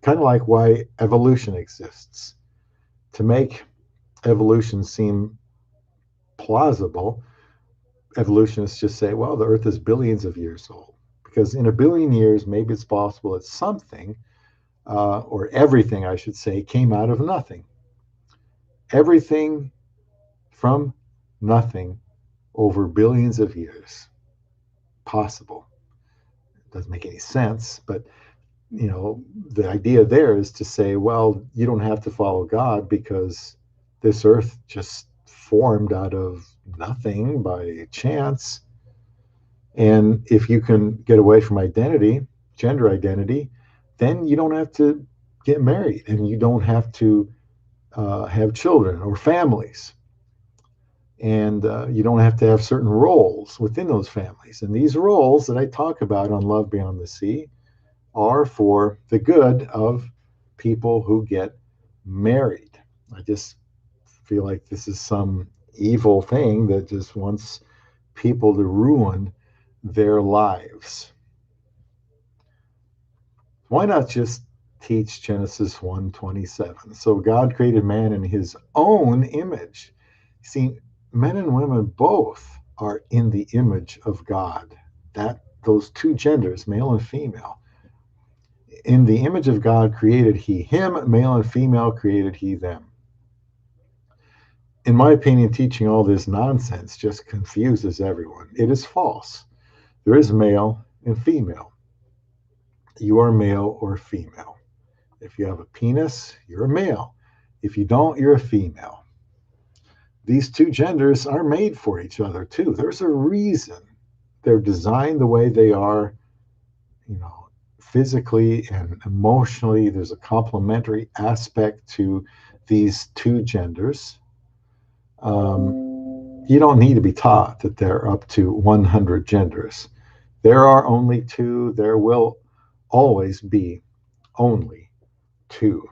kind of like why evolution exists. To make evolution seem plausible, evolutionists just say, well, the Earth is billions of years old. Because in a billion years, maybe it's possible that something, or everything, I should say, came out of nothing. Everything from nothing over billions of years. Possible. It doesn't make any sense, but the idea there is to say, well, you don't have to follow God because this earth just formed out of nothing by chance. And if you can get away from identity, gender identity, then you don't have to get married and you don't have to have children or families. And you don't have to have certain roles within those families. And these roles that I talk about on Love Beyond the Sea are for the good of people who get married. I just feel like this is some evil thing that just wants people to ruin their lives. Why not just teach Genesis 1:27? So God created man in his own image. See, men and women both are in the image of God. That those two genders, male and female. In the image of God created he him, male and female created he them. In my opinion, teaching all this nonsense just confuses everyone. It is false. There is male and female. You are male or female. If you have a penis, you're a male. If you don't, you're a female. These two genders are made for each other too. There's a reason they're designed the way they are, you know, physically and emotionally. There's a complementary aspect to these two genders. You don't need to be taught that there are up to 100 genders. There are only two. There will always be only two.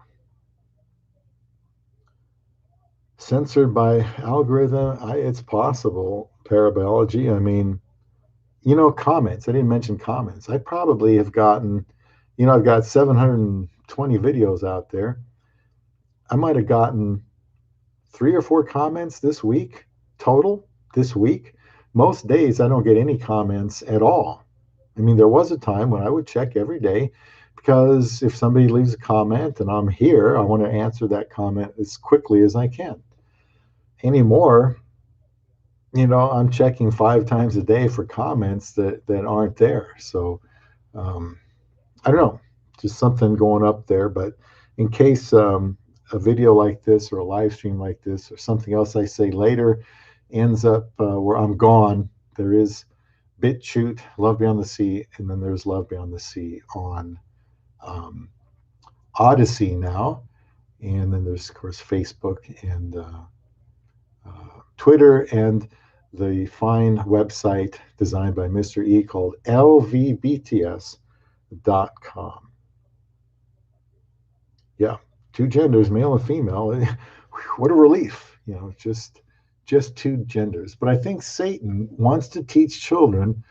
Censored by algorithm, it's possible. Parabiology, I mean, comments. I didn't mention comments. I probably have gotten, I've got 720 videos out there. I might have gotten 3 or 4 comments this week total this week. Most days I don't get any comments at all. I mean, there was a time when I would check every day because if somebody leaves a comment and I'm here, I want to answer that comment as quickly as I can. Anymore, I'm checking 5 times a day for comments that aren't there. So I don't know, just something going up there. But in case a video like this or a live stream like this or something else I say later ends up where I'm gone, there is BitChute, Love Beyond the Sea, and then there's Love Beyond the Sea on Odyssey now. And then there's, of course, Facebook and Twitter and the fine website designed by Mr. E called lvbts.com. Yeah, 2 genders, male and female. What a relief, just 2 genders. But I think Satan wants to teach children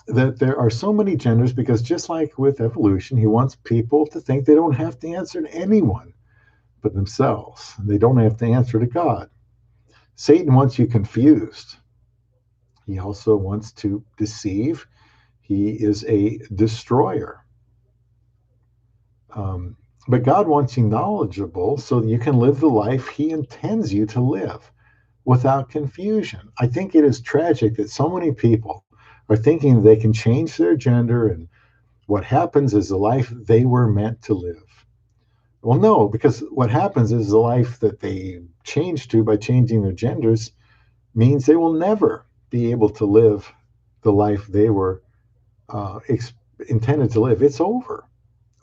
that there are so many genders because just like with evolution, he wants people to think they don't have to answer to anyone but themselves. They don't have to answer to God. Satan wants you confused. He also wants to deceive. He is a destroyer. But God wants you knowledgeable so that you can live the life he intends you to live without confusion. I think it is tragic that so many people are thinking they can change their gender and what happens is the life they were meant to live. Well, no, because what happens is the life that they change to by changing their genders means they will never be able to live the life they were intended to live. It's over.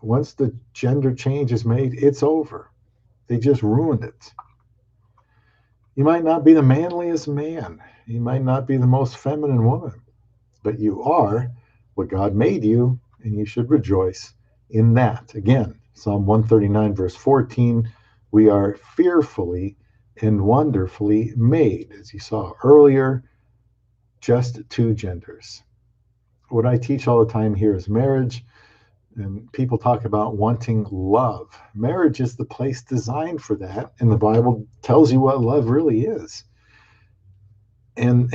Once the gender change is made, it's over. They just ruined it. You might not be the manliest man. You might not be the most feminine woman, but you are what God made you, and you should rejoice in that. Again, Psalm 139, verse 14, we are fearfully and wonderfully made. As you saw earlier, just 2 genders. What I teach all the time here is marriage. And people talk about wanting love. Marriage is the place designed for that. And the Bible tells you what love really is. And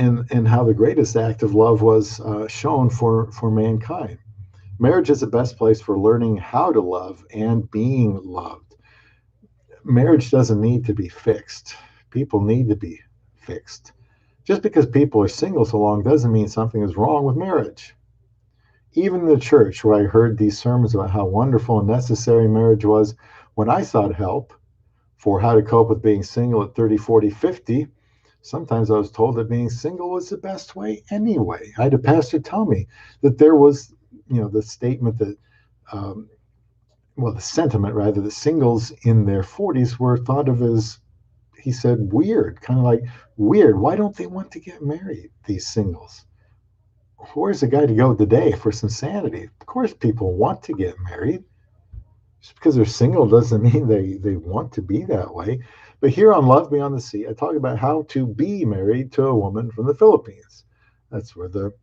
how the greatest act of love was shown for mankind. Marriage is the best place for learning how to love and being loved. Marriage doesn't need to be fixed. People need to be fixed. Just because people are single so long doesn't mean something is wrong with marriage. Even in the church where I heard these sermons about how wonderful and necessary marriage was, when I sought help for how to cope with being single at 30, 40, 50, sometimes I was told that being single was the best way anyway. I had a pastor tell me that there was, the statement that, the sentiment rather, that singles in their 40s were thought of as, he said, weird, kind of like weird. Why don't they want to get married, these singles? Where's the guy to go today for some sanity? Of course, people want to get married. Just because they're single doesn't mean they want to be that way. But here on Love Beyond the Sea, I talk about how to be married to a woman from the Philippines. That's where the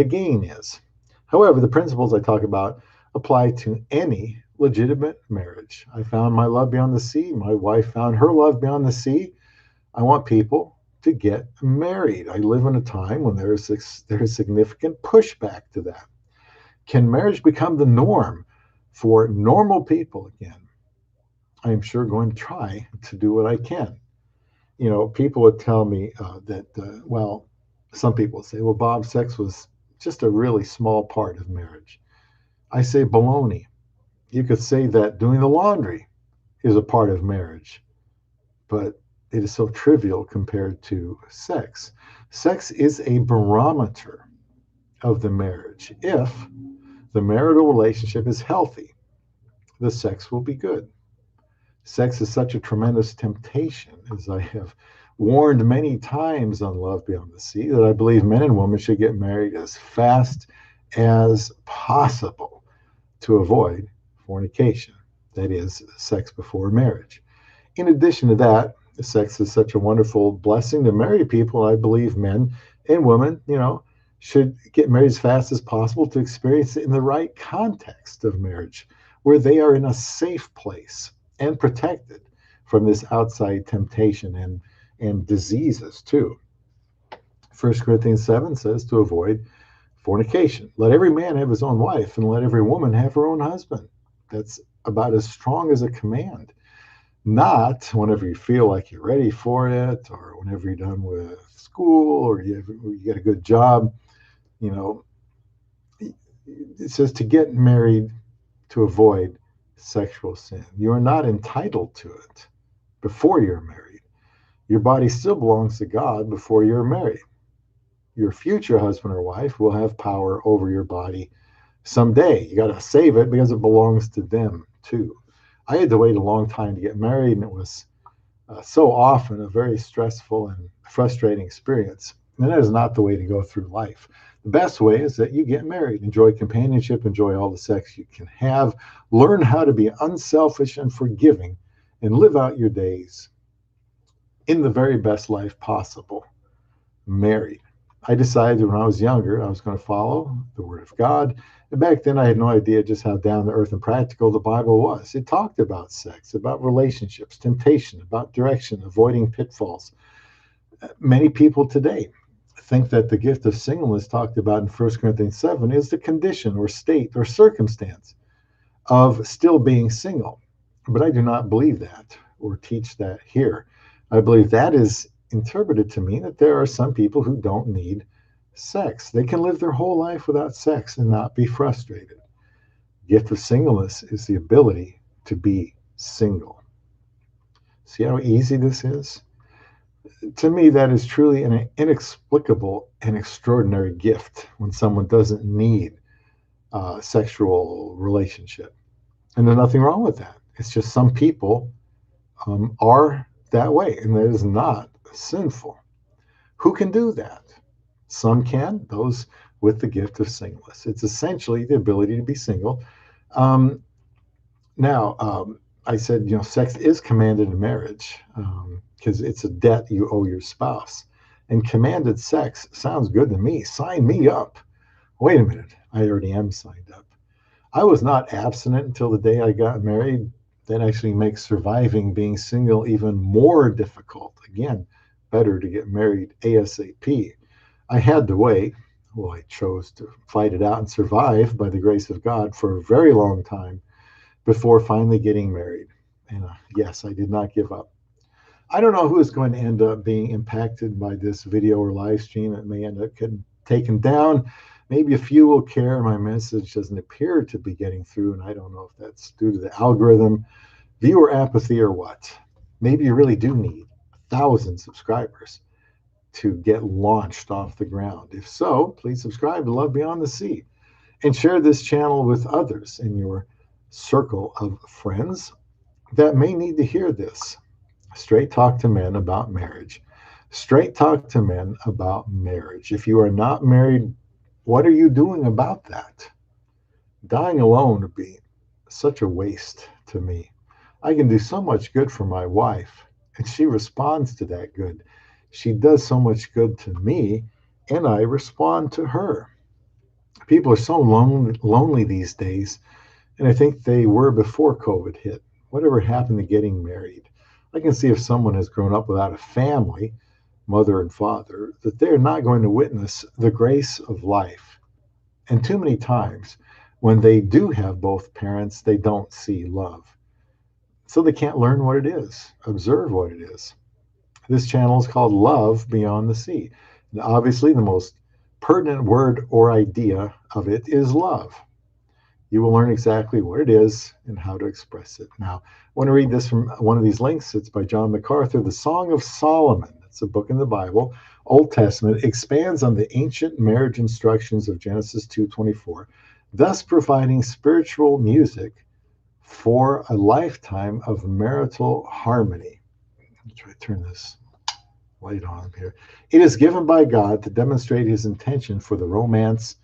gain is. However, the principles I talk about apply to any legitimate marriage. I found my love beyond the sea. My wife found her love beyond the sea. I want people to get married. I live in a time when there is significant pushback to that. Can marriage become the norm for normal people again? I am sure going to try to do what I can. People would tell me some people say, well, Bob, sex was just a really small part of marriage. I say baloney. You could say that doing the laundry is a part of marriage. but it is so trivial compared to sex. Sex is a barometer of the marriage. If the marital relationship is healthy, the sex will be good. Sex is such a tremendous temptation, as I have warned many times on Love Beyond the Sea, that I believe men and women should get married as fast as possible to avoid fornication, that is, sex before marriage. In addition to that, sex is such a wonderful blessing to married people. I believe men and women, should get married as fast as possible to experience it in the right context of marriage, where they are in a safe place and protected from this outside temptation and diseases too. 1 Corinthians 7 says to avoid fornication. Let every man have his own wife, and let every woman have her own husband. That's about as strong as a command. Not whenever you feel like you're ready for it, or whenever you're done with school, or you get a good job. It says to get married to avoid sexual sin. You are not entitled to it before you're married. Your body still belongs to God before you're married. Your future husband or wife will have power over your body someday. You got to save it because it belongs to them too. I had to wait a long time to get married, and it was so often a very stressful and frustrating experience. And that is not the way to go through life. The best way is that you get married, enjoy companionship, enjoy all the sex you can have, learn how to be unselfish and forgiving, and live out your days in the very best life possible, married. I decided when I was younger I was going to follow the Word of God. And back then I had no idea just how down to earth and practical the Bible was. It talked about sex, about relationships, temptation, about direction, avoiding pitfalls. Many people today think that the gift of singleness talked about in 1 Corinthians 7 is the condition or state or circumstance of still being single. But I do not believe that or teach that here. I believe that is interpreted to mean that there are some people who don't need sex. They can live their whole life without sex and not be frustrated. The gift of singleness is the ability to be single. See how easy this is? To me, that is truly an inexplicable and extraordinary gift when someone doesn't need a sexual relationship. And there's nothing wrong with that. It's just some people are that way, and that is not sinful. Who can do that? Some can, those with the gift of singleness. It's essentially the ability to be single. Now, I said, sex is commanded in marriage because it's a debt you owe your spouse. And commanded sex sounds good to me. Sign me up. Wait a minute. I already am signed up. I was not abstinent until the day I got married. That actually makes surviving being single even more difficult. Again, better to get married ASAP. I had to wait. Well, I chose to fight it out and survive by the grace of God for a very long time before finally getting married. And yes, I did not give up. I don't know who is going to end up being impacted by this video or live stream. It may end up getting taken down. Maybe a few will care. My message doesn't appear to be getting through, and I don't know if that's due to the algorithm, viewer apathy, or what. Maybe you really do need 1,000 subscribers to get launched off the ground. If so, please subscribe to Love Beyond the Sea and share this channel with others in your circle of friends that may need to hear this. Straight talk to men about marriage. Straight talk to men about marriage. If you are not married, what are you doing about that? Dying alone would be such a waste to me. I can do so much good for my wife, and she responds to that good. She does so much good to me, and I respond to her. People are so lonely these days, and I think they were before COVID hit. Whatever happened to getting married? I can see if someone has grown up without a family, mother and father, that they're not going to witness the grace of life. And too many times, when they do have both parents, they don't see love. So they can't learn what it is, observe what it is. This channel is called Love Beyond the Sea. And obviously, the most pertinent word or idea of it is love. You will learn exactly what it is and how to express it. Now, I want to read this from one of these links. It's by John MacArthur, The Song of Solomon. It's a book in the Bible, Old Testament, expands on the ancient marriage instructions of Genesis 2:24, thus providing spiritual music for a lifetime of marital harmony. Let me try to turn this light on here. It is given by God to demonstrate his intention for the romance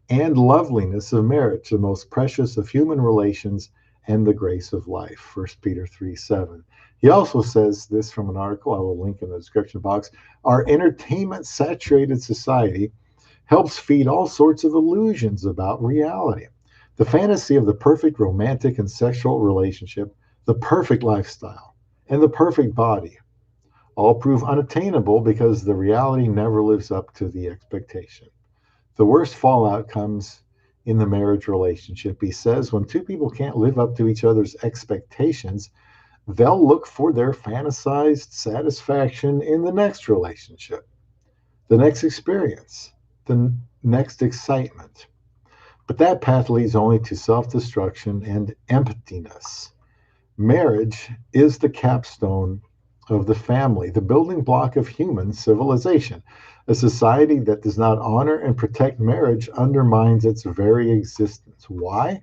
and loveliness of marriage, the most precious of human relations and the grace of life. 1 Peter 3:7. He also says this from an article I will link in the description box. Our entertainment saturated society helps feed all sorts of illusions about reality. The fantasy of the perfect romantic and sexual relationship, the perfect lifestyle, and the perfect body all prove unattainable because the reality never lives up to the expectation. The worst fallout comes in the marriage relationship. He says when two people can't live up to each other's expectations, they'll look for their fantasized satisfaction in the next relationship, the next experience, the next excitement. But that path leads only to self destruction and emptiness. Marriage is the capstone of the family, the building block of human civilization. A society that does not honor and protect marriage undermines its very existence. Why?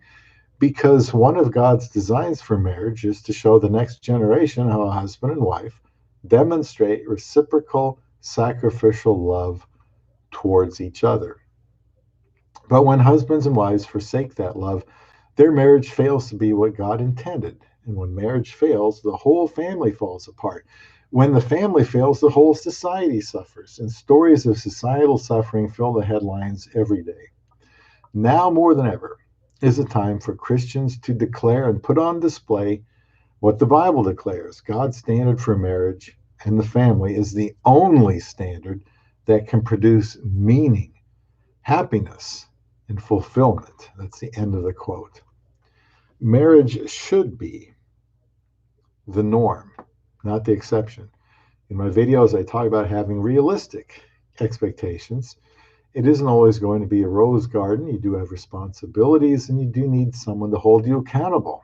Because one of God's designs for marriage is to show the next generation how a husband and wife demonstrate reciprocal sacrificial love towards each other. But when husbands and wives forsake that love, their marriage fails to be what God intended. And when marriage fails, the whole family falls apart. When the family fails, the whole society suffers. And stories of societal suffering fill the headlines every day. Now more than ever is a time for Christians to declare and put on display what the Bible declares. God's standard for marriage and the family is the only standard that can produce meaning, happiness, and fulfillment. That's the end of the quote. Marriage should be the norm, not the exception. In my videos, I talk about having realistic expectations. It isn't always going to be a rose garden. You do have responsibilities and you do need someone to hold you accountable.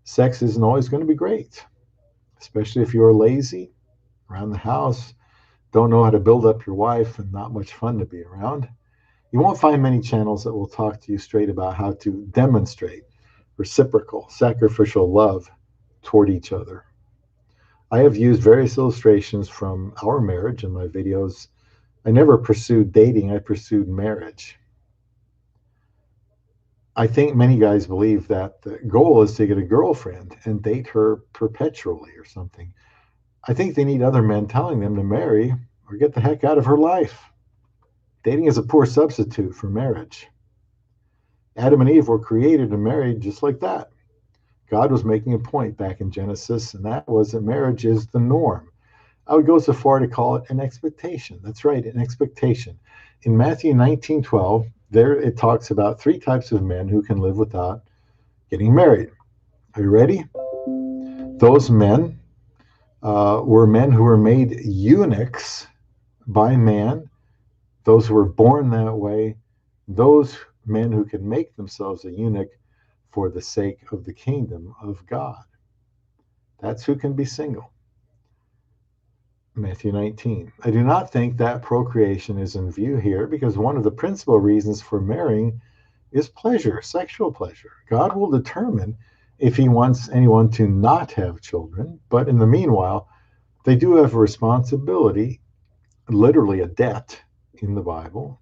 Sex isn't always going to be great, especially if you're lazy around the house, don't know how to build up your wife, and not much fun to be around. You won't find many channels that will talk to you straight about how to demonstrate reciprocal, sacrificial love toward each other. I have used various illustrations from our marriage in my videos. I never pursued dating, I pursued marriage. I think many guys believe that the goal is to get a girlfriend and date her perpetually or something. I think they need other men telling them to marry or get the heck out of her life. Dating is a poor substitute for marriage. Adam and Eve were created and married just like that. God was making a point back in Genesis, and that was that marriage is the norm. I would go so far to call it an expectation. That's right, an expectation. In Matthew 19:12, there it talks about three types of men who can live without getting married. Are you ready? Those men were men who were made eunuchs by man, those who were born that way, those men who can make themselves a eunuch for the sake of the kingdom of God. That's who can be single. Matthew 19. I do not think that procreation is in view here because one of the principal reasons for marrying is pleasure, sexual pleasure. God will determine if he wants anyone to not have children, but in the meanwhile, they do have a responsibility, literally a debt in the Bible,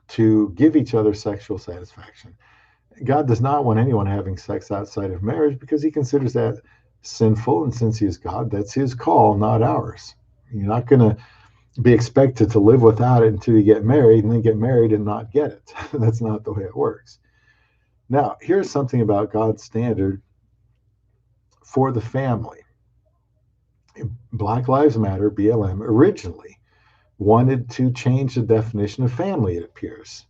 to give each other sexual satisfaction. God does not want anyone having sex outside of marriage because he considers that sinful, and since he is God, that's his call, not ours. You're not going to be expected to live without it until you get married and then get married and not get it. That's not the way it works. Now, here's something about God's standard for the family. Black Lives Matter, BLM, originally wanted to change the definition of family, it appears.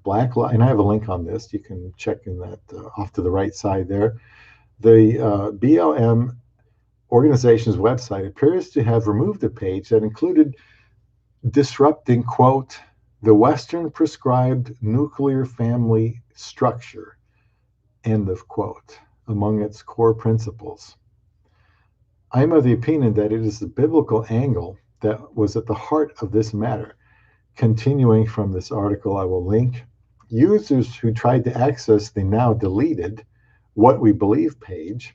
And I have a link on this. You can check in that off to the right side there. The BLM organization's website appears to have removed a page that included disrupting, quote, the Western prescribed nuclear family structure, end of quote, among its core principles. I am of the opinion that it is the biblical angle that was at the heart of this matter. Continuing from this article, I will link. Users who tried to access the now deleted What We Believe page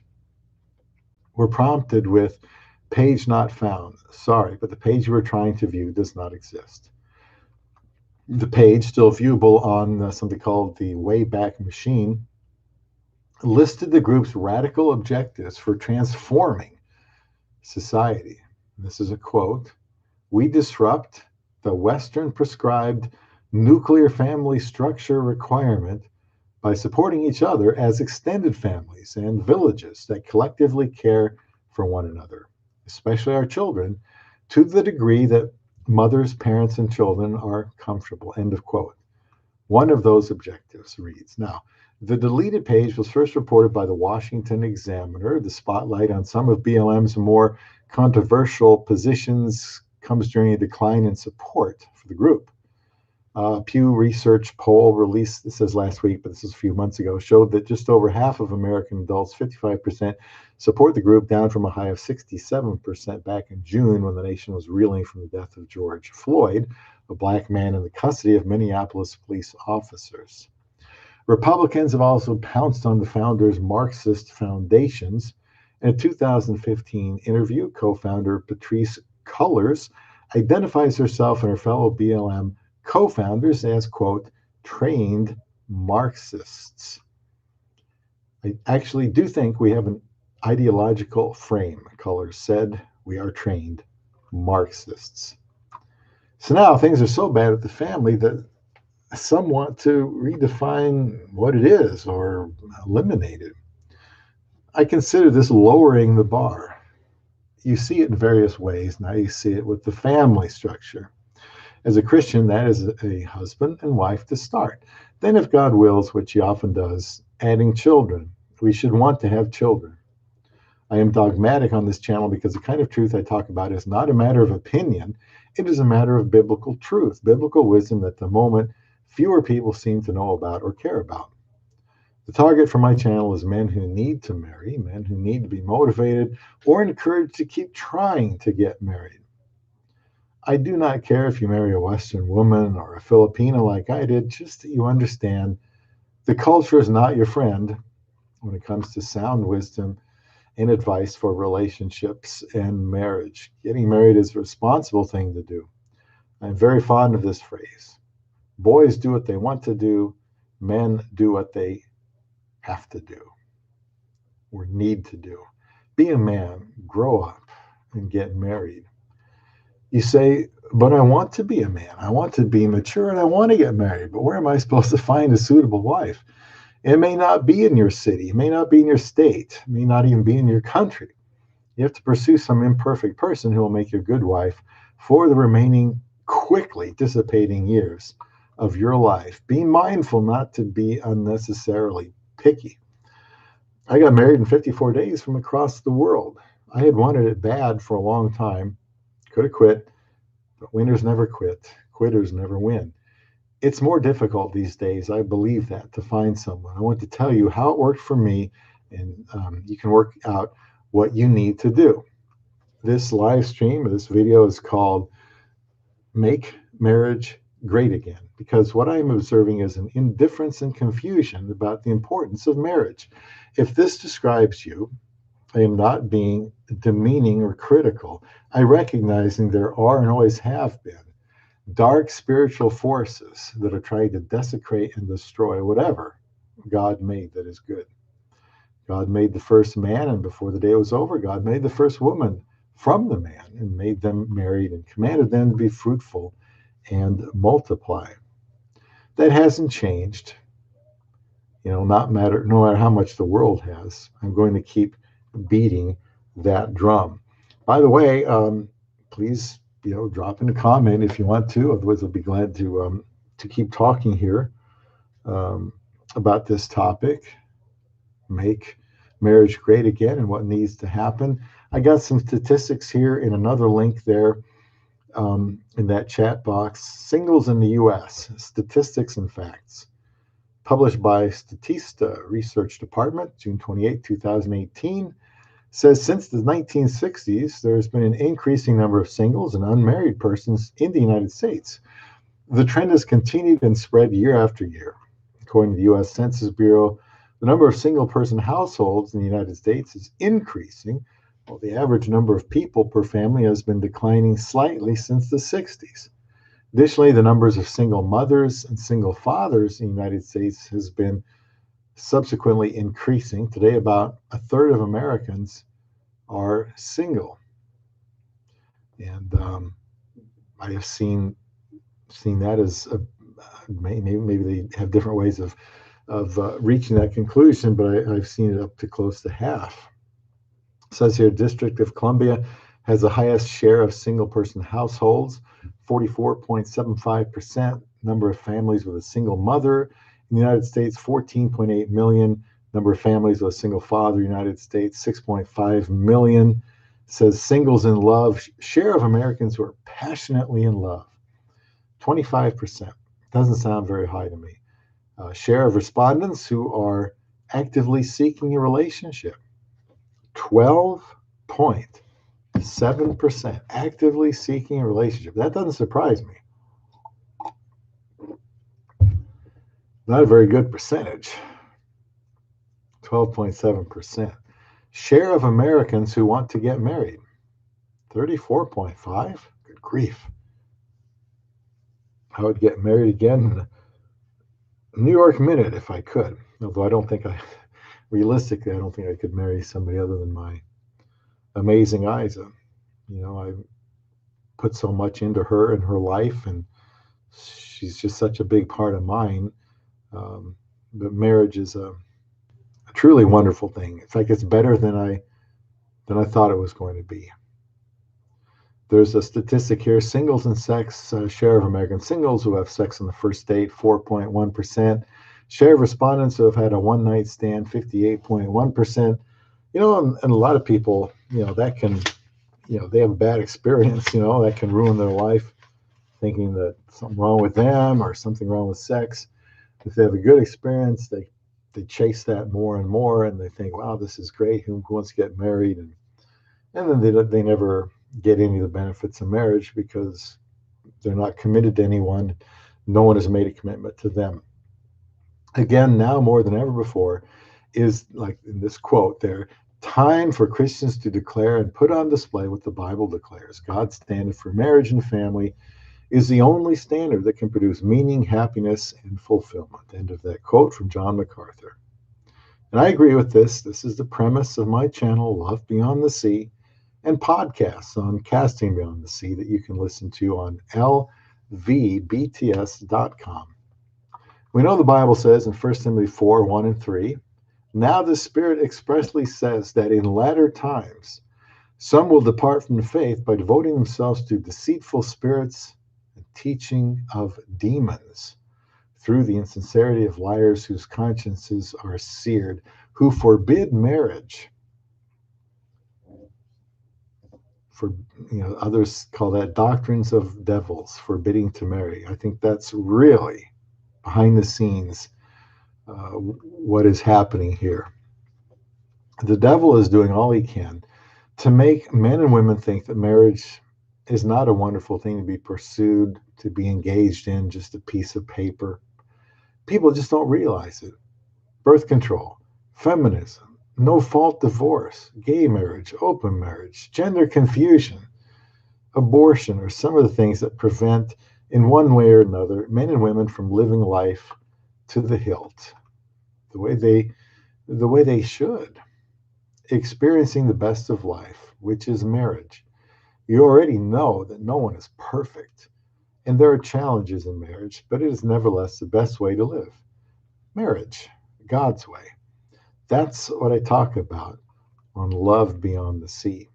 were prompted with page not found. Sorry, but the page you were trying to view does not exist. The page, still viewable on something called the Wayback Machine, listed the group's radical objectives for transforming society. This is a quote. We disrupt the Western prescribed nuclear family structure requirement by supporting each other as extended families and villages that collectively care for one another, especially our children, to the degree that mothers, parents, and children are comfortable. End of quote. One of those objectives reads, now, the deleted page was first reported by the Washington Examiner. The spotlight on some of BLM's more controversial positions comes during a decline in support for the group. Pew Research poll released, this says last week, but this is a few months ago, showed that just over half of American adults, 55%, support the group, down from a high of 67% back in June when the nation was reeling from the death of George Floyd, a black man in the custody of Minneapolis police officers. Republicans have also pounced on the founder's Marxist foundations. In a 2015 interview, co-founder Patrisse Cullors identifies herself and her fellow BLM co-founders as, quote, trained Marxists. I actually do think we have an ideological frame, Cullors said. We are trained Marxists. So now things are so bad at the family that some want to redefine what it is or eliminate it. I consider this lowering the bar. You see it in various ways. Now you see it with the family structure. As a Christian, that is a husband and wife to start. Then, if God wills, which he often does, adding children. We should want to have children. I am dogmatic on this channel because the kind of truth I talk about is not a matter of opinion. It is a matter of biblical truth, biblical wisdom that at the moment fewer people seem to know about or care about. The target for my channel is men who need to marry, men who need to be motivated or encouraged to keep trying to get married. I do not care if you marry a Western woman or a Filipina like I did, just that you understand the culture is not your friend when it comes to sound wisdom and advice for relationships and marriage. Getting married is a responsible thing to do. I'm very fond of this phrase. Boys do what they want to do. Men do what they have to do or need to do. Be a man, grow up, and get married. You say, but I want to be a man. I want to be mature and I want to get married. But where am I supposed to find a suitable wife? It may not be in your city. It may not be in your state. It may not even be in your country. You have to pursue some imperfect person who will make you a good wife for the remaining quickly dissipating years of your life. Be mindful not to be unnecessarily picky. I got married in 54 days from across the world. I had wanted it bad for a long time. Could have quit, but winners never quit. Quitters never win. It's more difficult these days, I believe that, to find someone. I want to tell you how it worked for me, and you can work out what you need to do. This live stream, this video is called Make Marriage Great Again, because what I'm observing is an indifference and confusion about the importance of marriage. If this describes you, I am not being demeaning or critical. I recognizing there are and always have been dark spiritual forces that are trying to desecrate and destroy whatever God made that is good. God made the first man, and before the day was over, God made the first woman from the man and made them married and commanded them to be fruitful and multiply. That hasn't changed. No matter how much the world has. I'm going to keep beating that drum. By the way, please, drop in a comment if you want to. Otherwise, I'll be glad to keep talking here about this topic. Make marriage great again and what needs to happen. I got some statistics here in another link there in that chat box. Singles in the U.S., statistics and facts. published by Statista Research Department, June 28, 2018, says since the 1960s, there's been an increasing number of singles and unmarried persons in the United States. The trend has continued and spread year after year. According to the U.S. Census Bureau, the number of single-person households in the United States is increasing, while the average number of people per family has been declining slightly since the 60s. Additionally, the numbers of single mothers and single fathers in the United States has been subsequently increasing. Today, about a third of Americans are single. And I have seen that as maybe they have different ways of reaching that conclusion, but I've seen it up to close to half. It says here, District of Columbia has the highest share of single-person households, 44.75%. Number of families with a single mother in the United States, 14.8 million. Number of families with a single father in the United States, 6.5 million. It says singles in love, share of Americans who are passionately in love, 25%. Doesn't sound very high to me. Share of respondents who are actively seeking a relationship, 12.7% actively seeking a relationship. That doesn't surprise me. Not a very good percentage. 12.7%. Share of Americans who want to get married, 34.5%. Good grief. I would get married again in a New York minute if I could. Although I don't think realistically, I don't think I could marry somebody other than my amazing Isa. I put so much into her and her life, and she's just such a big part of mine. But marriage is a truly wonderful thing. In fact, it's better than I thought it was going to be. There's a statistic here: singles and sex, share of American singles who have sex on the first date, 4.1%. Share of respondents who have had a one-night stand, 58.1%. And a lot of people, that can, they have a bad experience, that can ruin their life, thinking that something wrong with them or something wrong with sex. If they have a good experience, they chase that more and more, and they think, wow, this is great. Who wants to get married? And then they never get any of the benefits of marriage because they're not committed to anyone. No one has made a commitment to them. Again, now more than ever before, is like in this quote there, time for Christians to declare and put on display what the Bible declares. God's standard for marriage and family is the only standard that can produce meaning, happiness, and fulfillment. End of that quote from John MacArthur. And I agree with this. This is the premise of my channel, Love Beyond the Sea, and podcasts on Casting Beyond the Sea that you can listen to on lvbts.com. We know the Bible says in 1 Timothy 4:1-3, now the Spirit expressly says that in latter times some will depart from the faith by devoting themselves to deceitful spirits and teaching of demons, through the insincerity of liars whose consciences are seared, who forbid marriage. Others call that doctrines of devils, forbidding to marry. I think that's really behind the scenes what is happening here. The devil is doing all he can to make men and women think that marriage is not a wonderful thing to be pursued, to be engaged in, just a piece of paper. People just don't realize it. Birth control, feminism, no-fault divorce, gay marriage, open marriage, gender confusion, abortion are some of the things that prevent, in one way or another, men and women from living life to the hilt, the way they should, experiencing the best of life, which is marriage. You already know that no one is perfect, and there are challenges in marriage, but it is nevertheless the best way to live. Marriage, God's way. That's what I talk about on Love Beyond the Sea.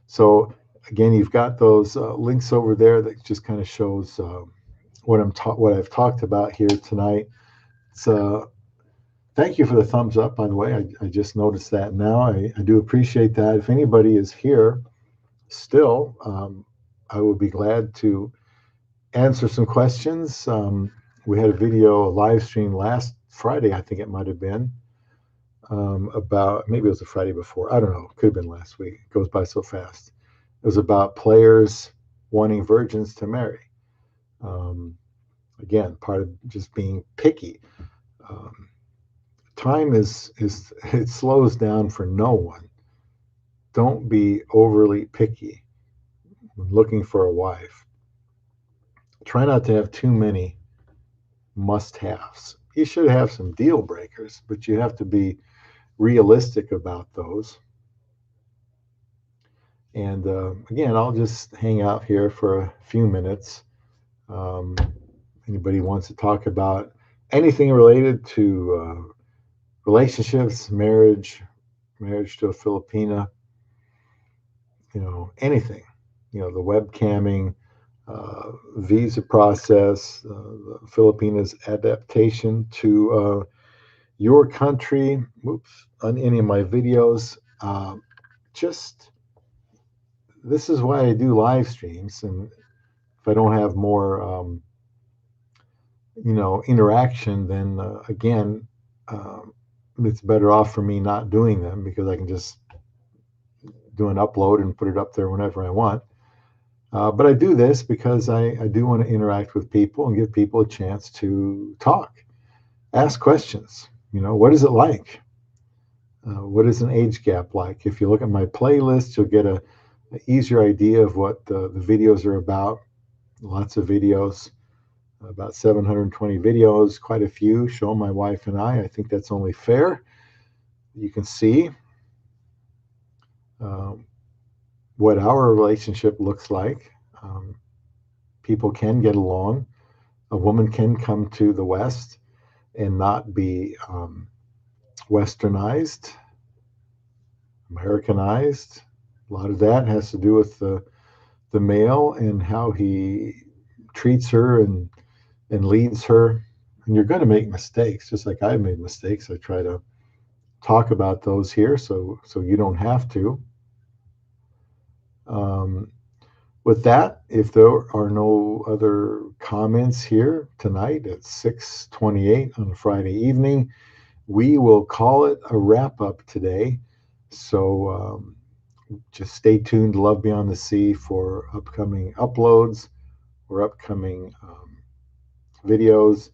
So again, you've got those links over there that just kind of shows what I've talked about here tonight. So thank you for the thumbs up, by the way. I just noticed that now. I do appreciate that. If anybody is here still, I would be glad to answer some questions. we had a video, a live stream last Friday, I think it might have been, about, maybe it was the Friday before. I don't know. Could have been last week. It goes by so fast. It was about players wanting virgins to marry. Again, part of just being picky. Um, Time is it slows down for no one. Don't be overly picky when looking for a wife. Try not to have too many must-haves. You should have some deal breakers, but you have to be realistic about those. And again, I'll just hang out here for a few minutes. Um, Anybody wants to talk about anything related to relationships, marriage to a Filipina, anything, the webcamming, visa process, the Filipinas' adaptation to your country, on any of my videos. Just This is why I do live streams, and if I don't have more, interaction, then again, it's better off for me not doing them, because I can just do an upload and put it up there whenever I want. But I do this because I do want to interact with people and give people a chance to talk, ask questions. What is it like? What is an age gap like? If you look at my playlist, you'll get an easier idea of what the videos are about. Lots of videos, about 720 videos, quite a few show my wife and I. I think that's only fair. You can see what our relationship looks like. People can get along. A woman can come to the West and not be westernized, Americanized. A lot of that has to do with the male and how he treats her and leads her. And you're going to make mistakes, just like I've made mistakes. I try to talk about those here, so you don't have to. With that, if there are no other comments here tonight at 6:28 on a Friday evening, we will call it a wrap up today. So just stay tuned to Love Beyond the Sea for upcoming uploads or upcoming videos,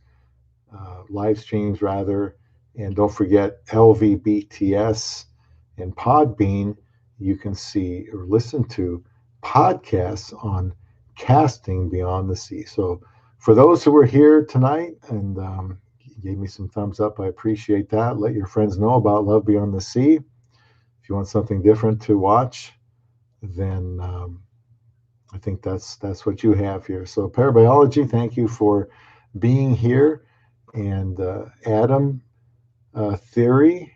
live streams rather. And don't forget LVBTS and Podbean. You can see or listen to podcasts on Casting Beyond the Sea. So for those who were here tonight and gave me some thumbs up, I appreciate that. Let your friends know about Love Beyond the Sea. If you want something different to watch, then I think that's what you have here. So Parabiology, thank you for being here. And Adam Theory,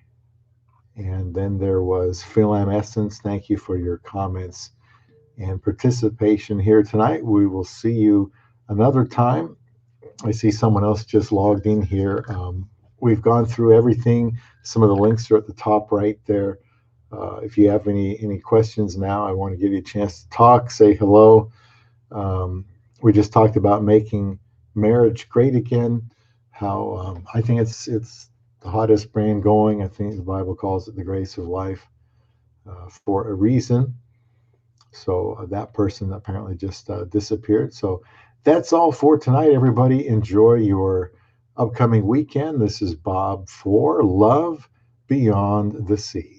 and then there was Philam Essence. Thank you for your comments and participation here tonight. We will see you another time. I see someone else just logged in here. We've gone through everything. Some of the links are at the top right there. If you have any questions now, I want to give you a chance to talk, say hello. We just talked about making marriage great again, how I think it's the hottest brand going. I think the Bible calls it the grace of life for a reason. So that person apparently just disappeared. So that's all for tonight, everybody. Enjoy your upcoming weekend. This is Bob for Love Beyond the Sea.